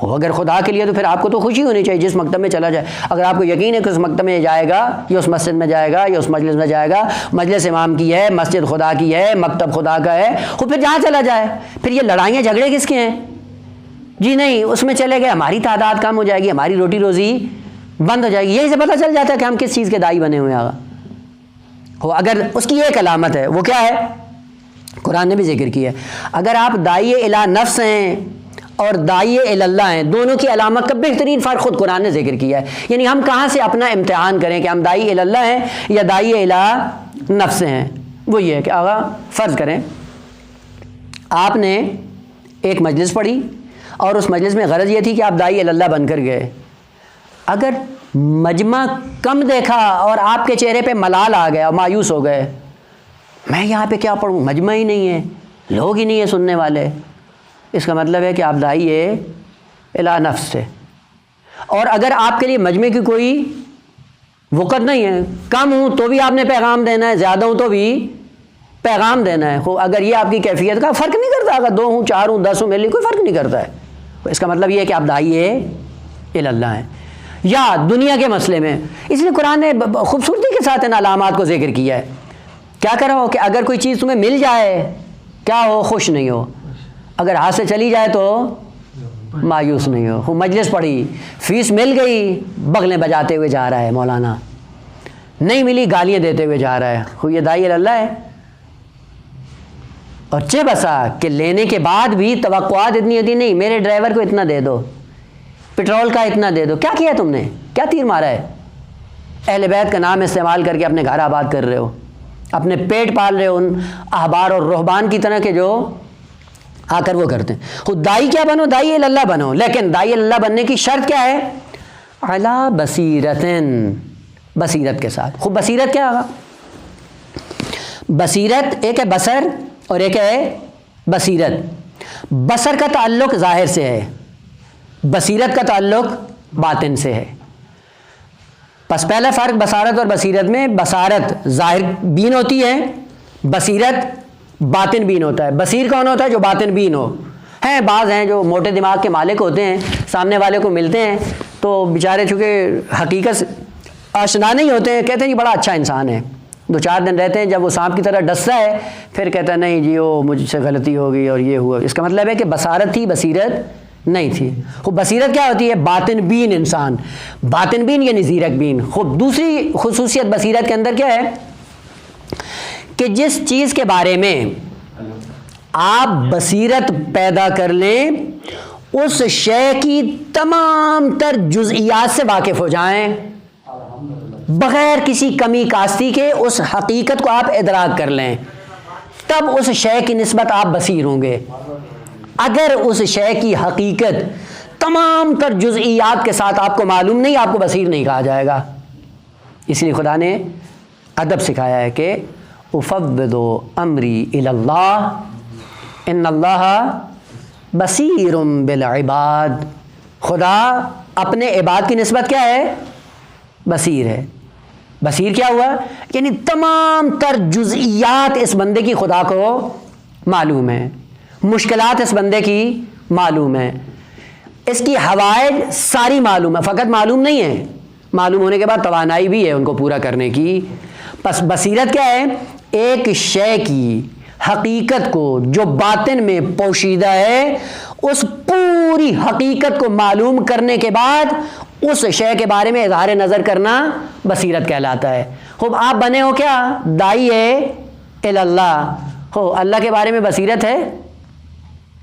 اگر خدا کے لیے تو پھر آپ کو تو خوشی ہونی چاہیے جس مکتب میں چلا جائے. اگر آپ کو یقین ہے کہ اس مکتب میں جائے گا یا اس مسجد میں جائے گا یا اس مجلس میں جائے گا، مجلس امام کی ہے، مسجد خدا کی ہے، مکتب خدا کا ہے، وہ پھر جہاں چلا جائے. پھر یہ لڑائیاں جھگڑے کس کے ہیں جی؟ نہیں، اس میں چلے گئے ہماری تعداد کم ہو جائے گی، ہماری روٹی روزی بند ہو جائے گی. یہی سے پتہ چل جاتا ہے کہ ہم کس چیز کے دائی بنے ہوئے ہیں. اگر اس کی ایک علامت ہے، وہ کیا ہے؟ قرآن نے بھی ذکر کی ہے. اگر آپ دائی الی نفس ہیں اور دائی الی اللہ ہیں، دونوں کی علامت کا بہترین فرق خود قرآن نے ذکر کیا ہے. یعنی ہم کہاں سے اپنا امتحان کریں کہ ہم دائی الی اللہ ہیں یا دائی الی نفس ہیں؟ وہ یہ ہے کہ آغا فرض کریں آپ نے ایک مجلس پڑھی اور اس مجلس میں غرض یہ تھی کہ آپ دائی الی اللہ بن کر گئے. اگر مجمع کم دیکھا اور آپ کے چہرے پہ ملال آ گیا اور مایوس ہو گئے، میں یہاں پہ کیا پڑھوں، مجمع ہی نہیں ہے، لوگ ہی نہیں ہیں سننے والے، اس کا مطلب ہے کہ آپ دائی الی نفس سے. اور اگر آپ کے لیے مجمع کی کوئی وقت نہیں ہے، کم ہوں تو بھی آپ نے پیغام دینا ہے، زیادہ ہوں تو بھی پیغام دینا ہے. اگر یہ آپ کی کیفیت کا فرق نہیں کرتا، اگر 2 ہوں 4 ہوں 10 ہوں، میرے لیے کوئی فرق نہیں کرتا ہے. اس کا مطلب یہ ہے کہ آپ دائی الی اللہ ہیں. یا دنیا کے مسئلے میں اس لیے قرآن نے خوبصورتی کے ساتھ ان علامات کو ذکر کیا ہے. کیا کرو کہ اگر کوئی چیز تمہیں مل جائے کیا ہو؟ خوش نہیں ہو. اگر ہاتھ سے چلی جائے تو مایوس نہیں ہو. مجلس پڑھی، فیس مل گئی، بغلیں بجاتے ہوئے جا رہا ہے مولانا، نہیں ملی گالیاں دیتے ہوئے جا رہا ہے. یہ دائی الی اللہ ہے. اور چہ بسا کہ لینے کے بعد بھی توقعات اتنی ہوتی نہیں، میرے ڈرائیور کو اتنا دے دو، پٹرول کا اتنا دے دو. کیا کیا تم نے؟ کیا تیر مارا ہے؟ اہل بیت کا نام استعمال کر کے اپنے گھر آباد کر رہے ہو، اپنے پیٹ پال رہے ہو ان احبار اور رہبان کی طرح کے جو آ کر وہ کرتے ہیں. خود دائی کیا بنو؟ دائی الی اللہ بنو. لیکن دائی الی اللہ بننے کی شرط کیا ہے؟ علی بصیرتن، بصیرت کے ساتھ. خوب بصیرت کیا ہوگا؟ بصیرت ایک ہے بصر اور ایک ہے بصیرت. بصر کا تعلق ظاہر سے ہے، بصیرت کا تعلق باطن سے ہے. پس پہلا فرق بصارت اور بصیرت میں، بصارت ظاہر بین ہوتی ہے، بصیرت باطن بین ہوتا ہے. بصیر کون ہوتا ہے؟ جو باطن بین ہو. ہیں بعض ہیں جو موٹے دماغ کے مالک ہوتے ہیں، سامنے والے کو ملتے ہیں تو بیچارے چونکہ حقیقت آشنا نہیں ہوتے ہیں، کہتے ہیں یہ بڑا اچھا انسان ہے، 2-4 دن رہتے ہیں، جب وہ سانپ کی طرح ڈستا ہے پھر کہتا ہے نہیں جی وہ مجھ سے غلطی ہو گئی اور یہ ہوا. اس کا مطلب ہے کہ بصارت تھی، بصیرت نہیں تھی. خوب بصیرت کیا ہوتی ہے؟ باطن بین انسان، باطن بین یعنی زیرک بین. خوب دوسری خصوصیت بصیرت کے اندر کیا ہے کہ جس چیز کے بارے میں آپ بصیرت پیدا کر لیں اس شے کی تمام تر جزئیات سے واقف ہو جائیں، بغیر کسی کمی کاستی کے اس حقیقت کو آپ ادراک کر لیں، تب اس شے کی نسبت آپ بصیر ہوں گے. اگر اس شے کی حقیقت تمام تر جزئیات کے ساتھ آپ کو معلوم نہیں، آپ کو بصیر نہیں کہا جائے گا. اس لیے خدا نے ادب سکھایا ہے کہ افوض امری الی اللہ ان اللہ بصیر بالعباد. خدا اپنے عباد کی نسبت کیا ہے؟ بصیر ہے. بصیر کیا ہوا؟ یعنی تمام تر جزئیات اس بندے کی خدا کو معلوم ہے، مشکلات اس بندے کی معلوم ہے، اس کی حوائج ساری معلوم ہے. فقط معلوم نہیں ہے، معلوم ہونے کے بعد توانائی بھی ہے ان کو پورا کرنے کی. پس بصیرت کیا ہے؟ ایک شے کی حقیقت کو جو باطن میں پوشیدہ ہے اس پوری حقیقت کو معلوم کرنے کے بعد اس شے کے بارے میں اظہار نظر کرنا بصیرت کہلاتا ہے. خوب آپ بنے ہو کیا؟ داعی الی اللہ ہو. اللہ کے بارے میں بصیرت ہے؟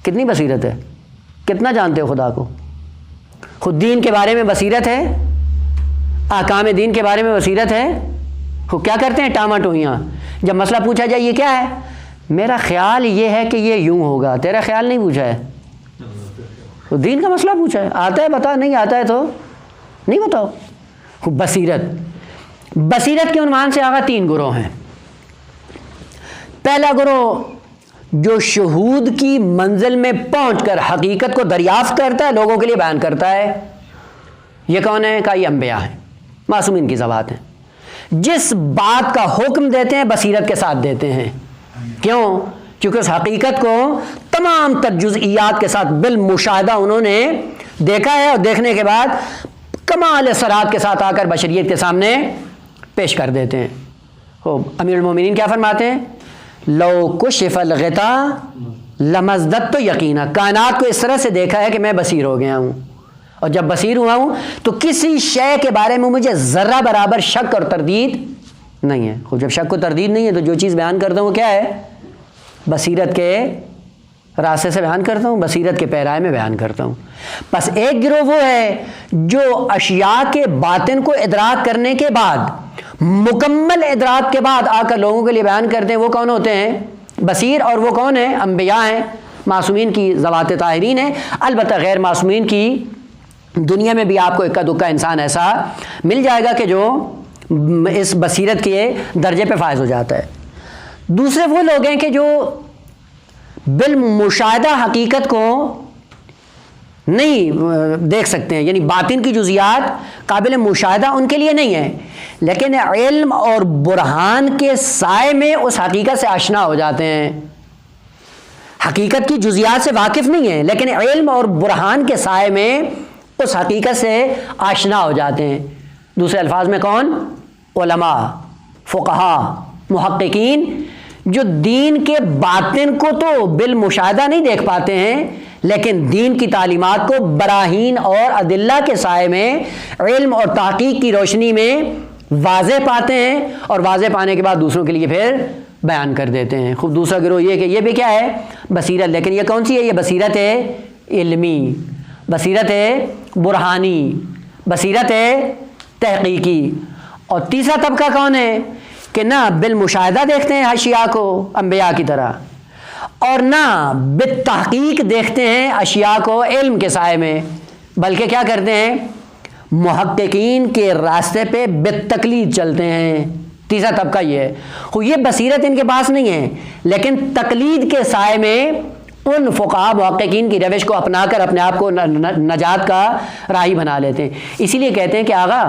کتنی بصیرت ہے؟ کتنا جانتے ہو خدا کو؟ خود دین کے بارے میں بصیرت ہے؟ احکام دین کے بارے میں بصیرت ہے؟ کیا کرتے ہیں ٹاما ٹوئیاں؟ جب مسئلہ پوچھا جائے یہ کیا ہے، میرا خیال یہ ہے کہ یہ یوں ہوگا. تیرا خیال نہیں پوچھا ہے، دین کا مسئلہ پوچھا ہے. آتا ہے بتا، نہیں آتا ہے تو نہیں بتاؤ. بصیرت، بصیرت کے عنوان سے آگا 3 گروہ ہیں. پہلا گروہ جو شہود کی منزل میں پہنچ کر حقیقت کو دریافت کرتا ہے، لوگوں کے لیے بیان کرتا ہے. یہ کون ہے؟ کہ یہ انبیاء ہیں، معصومین کی ذوات ہیں. جس بات کا حکم دیتے ہیں بصیرت کے ساتھ دیتے ہیں. کیوں؟ کیونکہ اس حقیقت کو تمام تر جزئیات کے ساتھ بالمشاہدہ انہوں نے دیکھا ہے، اور دیکھنے کے بعد کمال سرات کے ساتھ آ کر بشریت کے سامنے پیش کر دیتے ہیں. امیر المومنین کیا فرماتے ہیں؟ لو کشف الغطاء لمزددت یقینا. کائنات کو اس طرح سے دیکھا ہے کہ میں بصیر ہو گیا ہوں، اور جب بصیر ہوا ہوں تو کسی شے کے بارے میں مجھے ذرہ برابر شک اور تردید نہیں ہے. خوب جب شک و تردید نہیں ہے تو جو چیز بیان کرتا ہوں وہ کیا ہے؟ بصیرت کے راستے سے بیان کرتا ہوں، بصیرت کے پیرائے میں بیان کرتا ہوں. بس ایک گروہ وہ ہے جو اشیاء کے باطن کو ادراک کرنے کے بعد، مکمل ادراک کے بعد آ کر لوگوں کے لیے بیان کرتے ہیں. وہ کون ہوتے ہیں؟ بصیر. اور وہ کون ہیں؟ انبیاء ہیں، معصومین کی ذوات طاہرین ہیں. البتہ غیر معصومین کی دنیا میں بھی آپ کو اکا دکا انسان ایسا مل جائے گا کہ جو اس بصیرت کے درجے پہ فائز ہو جاتا ہے. دوسرے وہ لوگ ہیں کہ جو بالمشاہدہ حقیقت کو نہیں دیکھ سکتے ہیں، یعنی باطن کی جزیات قابل مشاہدہ ان کے لیے نہیں ہے، لیکن علم اور برہان کے سائے میں اس حقیقت سے آشنا ہو جاتے ہیں. حقیقت کی جزیات سے واقف نہیں ہیں لیکن علم اور برہان کے سائے میں اس حقیقت سے آشنا ہو جاتے ہیں. دوسرے الفاظ میں کون؟ علماء، فقہا، محققین، جو دین کے باطن کو تو بالمشاہدہ نہیں دیکھ پاتے ہیں لیکن دین کی تعلیمات کو براہین اور ادلہ کے سائے میں علم اور تحقیق کی روشنی میں واضح پاتے ہیں، اور واضح پانے کے بعد دوسروں کے لیے پھر بیان کر دیتے ہیں. خوب دوسرا گروہ یہ کہ یہ بھی کیا ہے؟ بصیرت. لیکن یہ کون سی ہے؟ یہ بصیرت ہے علمی، بصیرت ہے برہانی، بصیرت ہے تحقیقی. اور تیسرا طبقہ کون ہے؟ کہ نہ بالمشاہدہ دیکھتے ہیں اشیاء کو انبیاء کی طرح، اور نہ بالتحقیق دیکھتے ہیں اشیاء کو علم کے سائے میں، بلکہ کیا کرتے ہیں؟ محققین کے راستے پہ بالتقلید چلتے ہیں. تیسرا طبقہ یہ ہے. یہ بصیرت ان کے پاس نہیں ہے لیکن تقلید کے سائے میں ان فقہا محققین کی روش کو اپنا کر اپنے آپ کو نجات کا راہی بنا لیتے ہیں. اسی لیے کہتے ہیں کہ آغا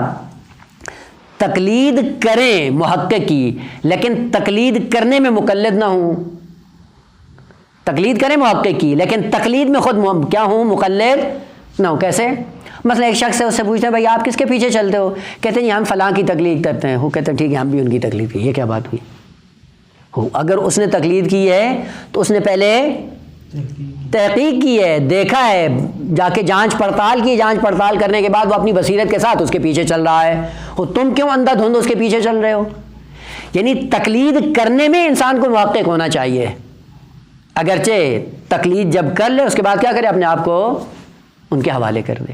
تقلید کریں محقق کی لیکن تقلید کرنے میں مقلد نہ ہوں. تقلید کریں محقق کی لیکن تقلید میں خود کیا ہوں؟ مقلد نہ ہوں. کیسے؟ مثلا ایک شخص ہے، اس سے پوچھتے ہیں بھائی آپ کس کے پیچھے چلتے ہو؟ کہتے ہیں ہم فلاں کی تقلید کرتے ہیں. وہ کہتے ہیں ٹھیک ہے ہم بھی ان کی تقلید کی. یہ کیا بات ہوئی؟ اگر اس نے تقلید کی ہے تو اس نے پہلے تحقیق کی ہے، دیکھا ہے، جا کے جانچ پڑتال کی. جانچ پڑتال کرنے کے بعد وہ اپنی بصیرت کے ساتھ اس کے پیچھے چل رہا ہے. تم کیوں اندھا دھند اس کے پیچھے چل رہے ہو؟ یعنی تقلید کرنے میں انسان کو محقق ہونا چاہیے. اگرچہ تقلید جب کر لے اس کے بعد کیا کرے؟ اپنے آپ کو ان کے حوالے کر دے.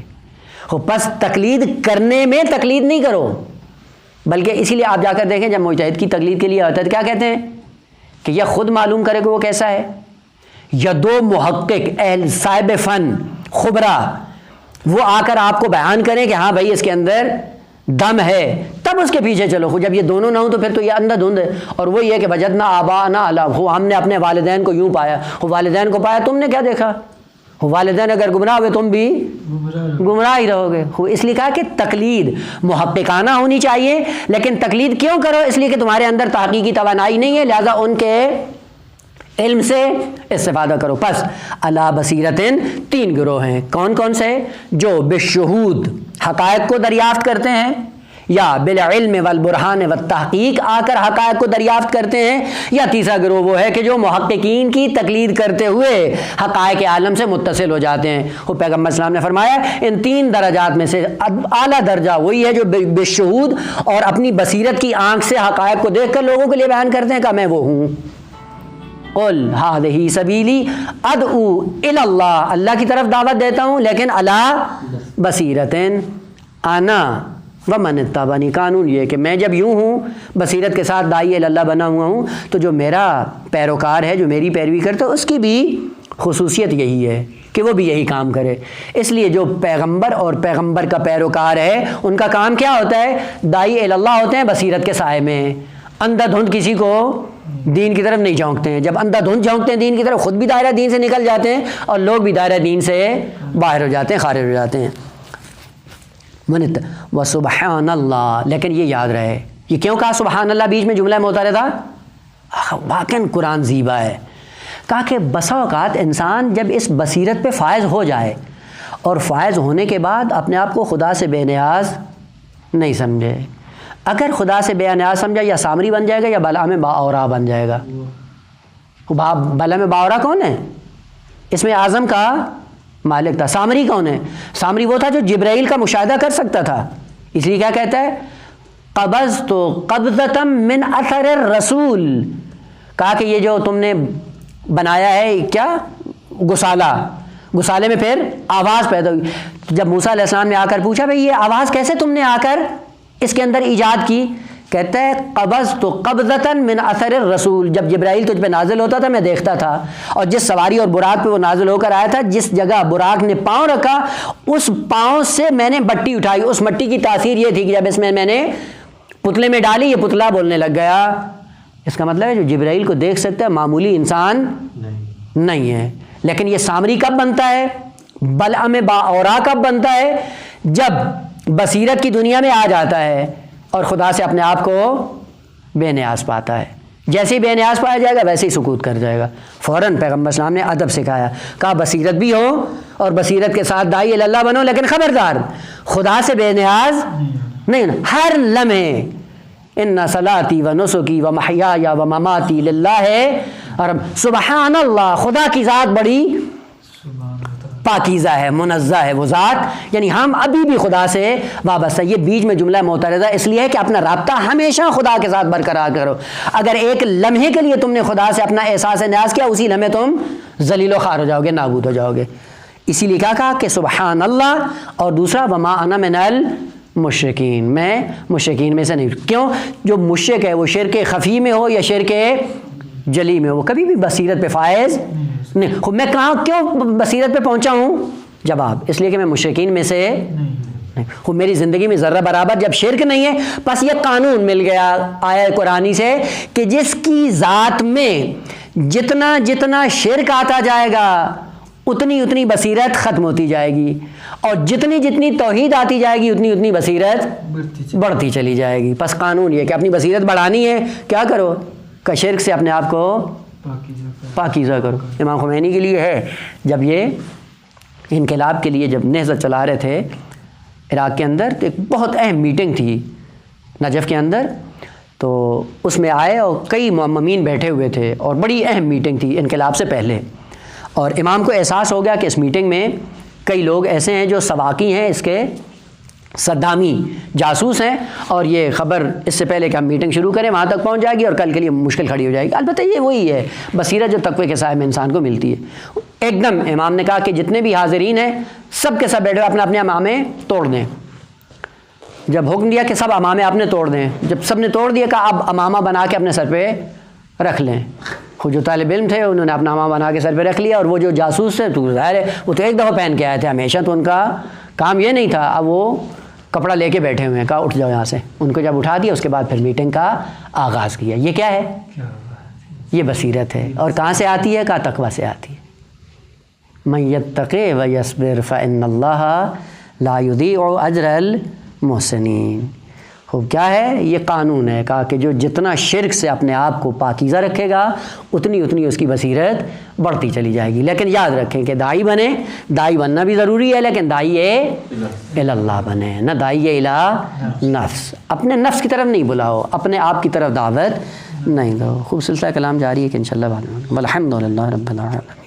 بس تقلید کرنے میں تقلید نہیں کرو، بلکہ اسی لیے آپ جا کر دیکھیں جب مجتہد کی تقلید کے لیے آتا ہے تو کیا کہتے ہیں کہ یہ خود معلوم کرے کہ وہ کیسا ہے، یا دو محقق اہل صاحب فن خبرا وہ آ کر آپ کو بیان کریں کہ ہاں بھائی اس کے اندر دم ہے، تب اس کے پیچھے چلو. جب یہ دونوں نہ ہوں تو پھر تو یہ اندھا دھند ہے. اور وہ یہ کہ وجدنا آباءنا علی، ہم نے اپنے والدین کو یوں پایا. والدین کو پایا، تم نے کیا دیکھا؟ والدین اگر گمراہ ہوئے تم بھی گمراہ ہی رہو گے. اس لیے کہا کہ تقلید محققانہ ہونی چاہیے، لیکن تقلید کیوں کرو؟ اس لیے کہ تمہارے اندر تحقیقی توانائی نہیں ہے، لہذا ان کے علم سے استفادہ کرو. پس علی بصیرتن 3 گروہ ہیں. کون کون سے؟ جو بالشہود حقائق کو دریافت کرتے ہیں، یا بالعلم والبرہان والتحقیق آ کر حقائق کو دریافت کرتے ہیں، یا تیسرا گروہ وہ ہے کہ جو محققین کی تقلید کرتے ہوئے حقائق عالم سے متصل ہو جاتے ہیں. وہ پیغمبر اسلام نے فرمایا ان 3 درجات میں سے اعلیٰ درجہ وہی ہے جو بالشہود اور اپنی بصیرت کی آنکھ سے حقائق کو دیکھ کر لوگوں کے لیے بیان کرتے ہیں کہ میں وہ ہوں. قل ہذہ سبیلی ادعو الی اللہ، اللہ کی طرف دعوت دیتا ہوں لیکن علی بصیرتن انا ومن اتبعنی. قانون یہ کہ میں جب یوں ہوں بصیرت کے ساتھ داعی الی اللہ بنا ہوا ہوں، تو جو میرا پیروکار ہے جو میری پیروی کرتا ہے اس کی بھی خصوصیت یہی ہے کہ وہ بھی یہی کام کرے. اس لیے جو پیغمبر اور پیغمبر کا پیروکار ہے ان کا کام کیا ہوتا ہے؟ داعی الی اللہ ہوتے ہیں بصیرت کے سائے میں. اندھا دھند کسی کو دین کی طرف نہیں جھونکتے ہیں. جب اندھا دھند جھونکتے ہیں دین کی طرف، خود بھی دائرہ دین سے نکل جاتے ہیں اور لوگ بھی دائرہ دین سے باہر ہو جاتے ہیں، خارج ہو جاتے ہیں. وسبحان اللہ. لیکن یہ یاد رہے، یہ کیوں کہا سبحان اللہ بیچ میں جملہ معترضہ؟ واقعاً قرآن زیبا ہے. کہا کہ بسا اوقات انسان جب اس بصیرت پہ فائز ہو جائے اور فائز ہونے کے بعد اپنے آپ کو خدا سے بے نیاز نہیں سمجھے. اگر خدا سے بے نیاز سمجھا یا سامری بن جائے گا یا بلعم باورا بن جائے گا. بلعم باورا کون ہے؟ اس میں اعظم کا مالک تھا. سامری کون ہے؟ سامری وہ تھا جو جبرائیل کا مشاہدہ کر سکتا تھا. اس لیے کیا کہتا ہے؟ قبضت قبضۃ من اثر الرسول. کہا کہ یہ جو تم نے بنایا ہے کیا؟ گسالہ. گسالے میں پھر آواز پیدا ہوئی. جب موسیٰ علیہ السلام نے آ کر پوچھا بھئی یہ آواز کیسے تم نے آ کر اس کے اندر ایجاد کی؟ کہتا ہے قبضت قبضۃ من اثر الرسول. جب جبرائیل تجھ پہ نازل ہوتا تھا میں دیکھتا تھا، اور جس سواری اور براق پہ وہ نازل ہو کر آیا تھا، جس جگہ براق نے پاؤں رکھا اس پاؤں سے میں نے مٹی اٹھائی. اس مٹی کی تاثیر یہ تھی کہ جب اس میں نے پتلے میں ڈالی یہ پتلا بولنے لگ گیا. اس کا مطلب ہے جو جبرائیل کو دیکھ سکتا ہے معمولی انسان نہیں ہے. لیکن یہ سامری کب بنتا ہے؟ بلعم باورا کب بنتا ہے؟ جب بصیرت کی دنیا میں آ جاتا ہے اور خدا سے اپنے آپ کو بے نیاز پاتا ہے. جیسے ہی بے نیاز پایا جائے گا ویسے ہی سکوت کر جائے گا. فوراً پیغمبر اسلام نے ادب سکھایا، کہا بصیرت بھی ہو اور بصیرت کے ساتھ داعی الی اللہ بنو، لیکن خبردار خدا سے بے نیاز نہیں. ہر لمحے ان صلاتی و نسکی و محیای و مماتی للہ اور سبحان اللہ. خدا کی ذات بڑی پاکیزہ ہے، منزہ ہے وہ ذات، یعنی ہم ابھی بھی خدا سے وابستہ. یہ بیچ میں جملہ معترضہ اس لیے ہے کہ اپنا رابطہ ہمیشہ خدا کے ساتھ برقرار کرو. اگر ایک لمحے کے لیے تم نے خدا سے اپنا احساس نیاز کیا، اسی لمحے تم ذلیل و خوار ہو جاؤ گے، نابود ہو جاؤ گے. اسی لیے کیا کہا کہ سبحان اللہ، اور دوسرا وما انا من المشرکین، میں مشرکین میں سے نہیں. کیوں؟ جو مشرک ہے وہ شرک خفی میں ہو یا شرک جلی میں ہو، وہ کبھی بھی بصیرت پہ فائز نہیں. میں کہاں کیوں بصیرت پہ پہنچا ہوں؟ جواب اس لیے کہ میں مشرکین میں سے نہیں. میری زندگی میں ذرہ برابر جب شرک نہیں ہے، بس یہ قانون مل گیا آیا قرآنی سے کہ جس کی ذات میں جتنا جتنا شرک آتا جائے گا اتنی اتنی بصیرت ختم ہوتی جائے گی، اور جتنی جتنی توحید آتی جائے گی اتنی اتنی بصیرت بڑھتی چلی جائے گی. بس قانون یہ کہ اپنی بصیرت بڑھانی ہے، کیا کرو کہ شرک سے اپنے آپ کو پاکیزہ کرو. امام خمینی کے لیے ہے، جب یہ انقلاب کے لیے جب نہضت چلا رہے تھے عراق کے اندر، تو ایک بہت اہم میٹنگ تھی نجف کے اندر، تو اس میں آئے اور کئی معممین بیٹھے ہوئے تھے اور بڑی اہم میٹنگ تھی انقلاب سے پہلے، اور امام کو احساس ہو گیا کہ اس میٹنگ میں کئی لوگ ایسے ہیں جو سواقی ہیں، اس کے صدامی جاسوس ہیں، اور یہ خبر اس سے پہلے کہ ہم میٹنگ شروع کریں وہاں تک پہنچ جائے گی اور کل کے لیے مشکل کھڑی ہو جائے گی۔ البتہ یہ وہی ہے بصیرت جو تقوی کے سائے میں انسان کو ملتی ہے۔ ایک دم امام نے کہا کہ جتنے بھی حاضرین ہیں سب کے سب بیٹھے اپنے اپنے امامے توڑ دیں۔ جب حکم دیا کہ سب امامے اپنے توڑ دیں، جب سب نے توڑ دیا کہا اب امامہ بنا کے اپنے سر پہ رکھ لیں۔ وہ جو طالب علم تھے انہوں نے اپنا امامہ بنا کے سر پہ رکھ لیا، اور وہ جو جاسوس تھے تو ظاہر ہے وہ تو ایک دفعہ پہن کے آئے تھے، ہمیشہ تو ان کا کام یہ نہیں تھا۔ اب وہ کپڑا لے کے بیٹھے ہوئے ہیں، کہا اٹھ جاؤ یہاں سے۔ ان کو جب اٹھا دیا اس کے بعد پھر میٹنگ کا آغاز کیا۔ یہ کیا ہے؟ یہ بصیرت ہے، اور کہاں سے آتی ہے؟ کہا تقویٰ سے آتی ہے۔ من یتقی و یصبر فإن اللہ لا یضیع اجر المحسنین۔ خوب کیا ہے؟ یہ قانون ہے، کہا کہ جو جتنا شرک سے اپنے آپ کو پاکیزہ رکھے گا اتنی اس کی بصیرت بڑھتی چلی جائے گی۔ لیکن یاد رکھیں کہ داعی بنے، داعی بننا بھی ضروری ہے، لیکن داعی اللہ بنے، نہ داعی الی نفس۔ اپنے نفس کی طرف نہیں بلاؤ، اپنے آپ کی طرف دعوت نہیں دو۔ خوب سلسلہ کلام جاری ہے کہ انشاءاللہ بعد میں۔ والحمدللہ رب العالمین۔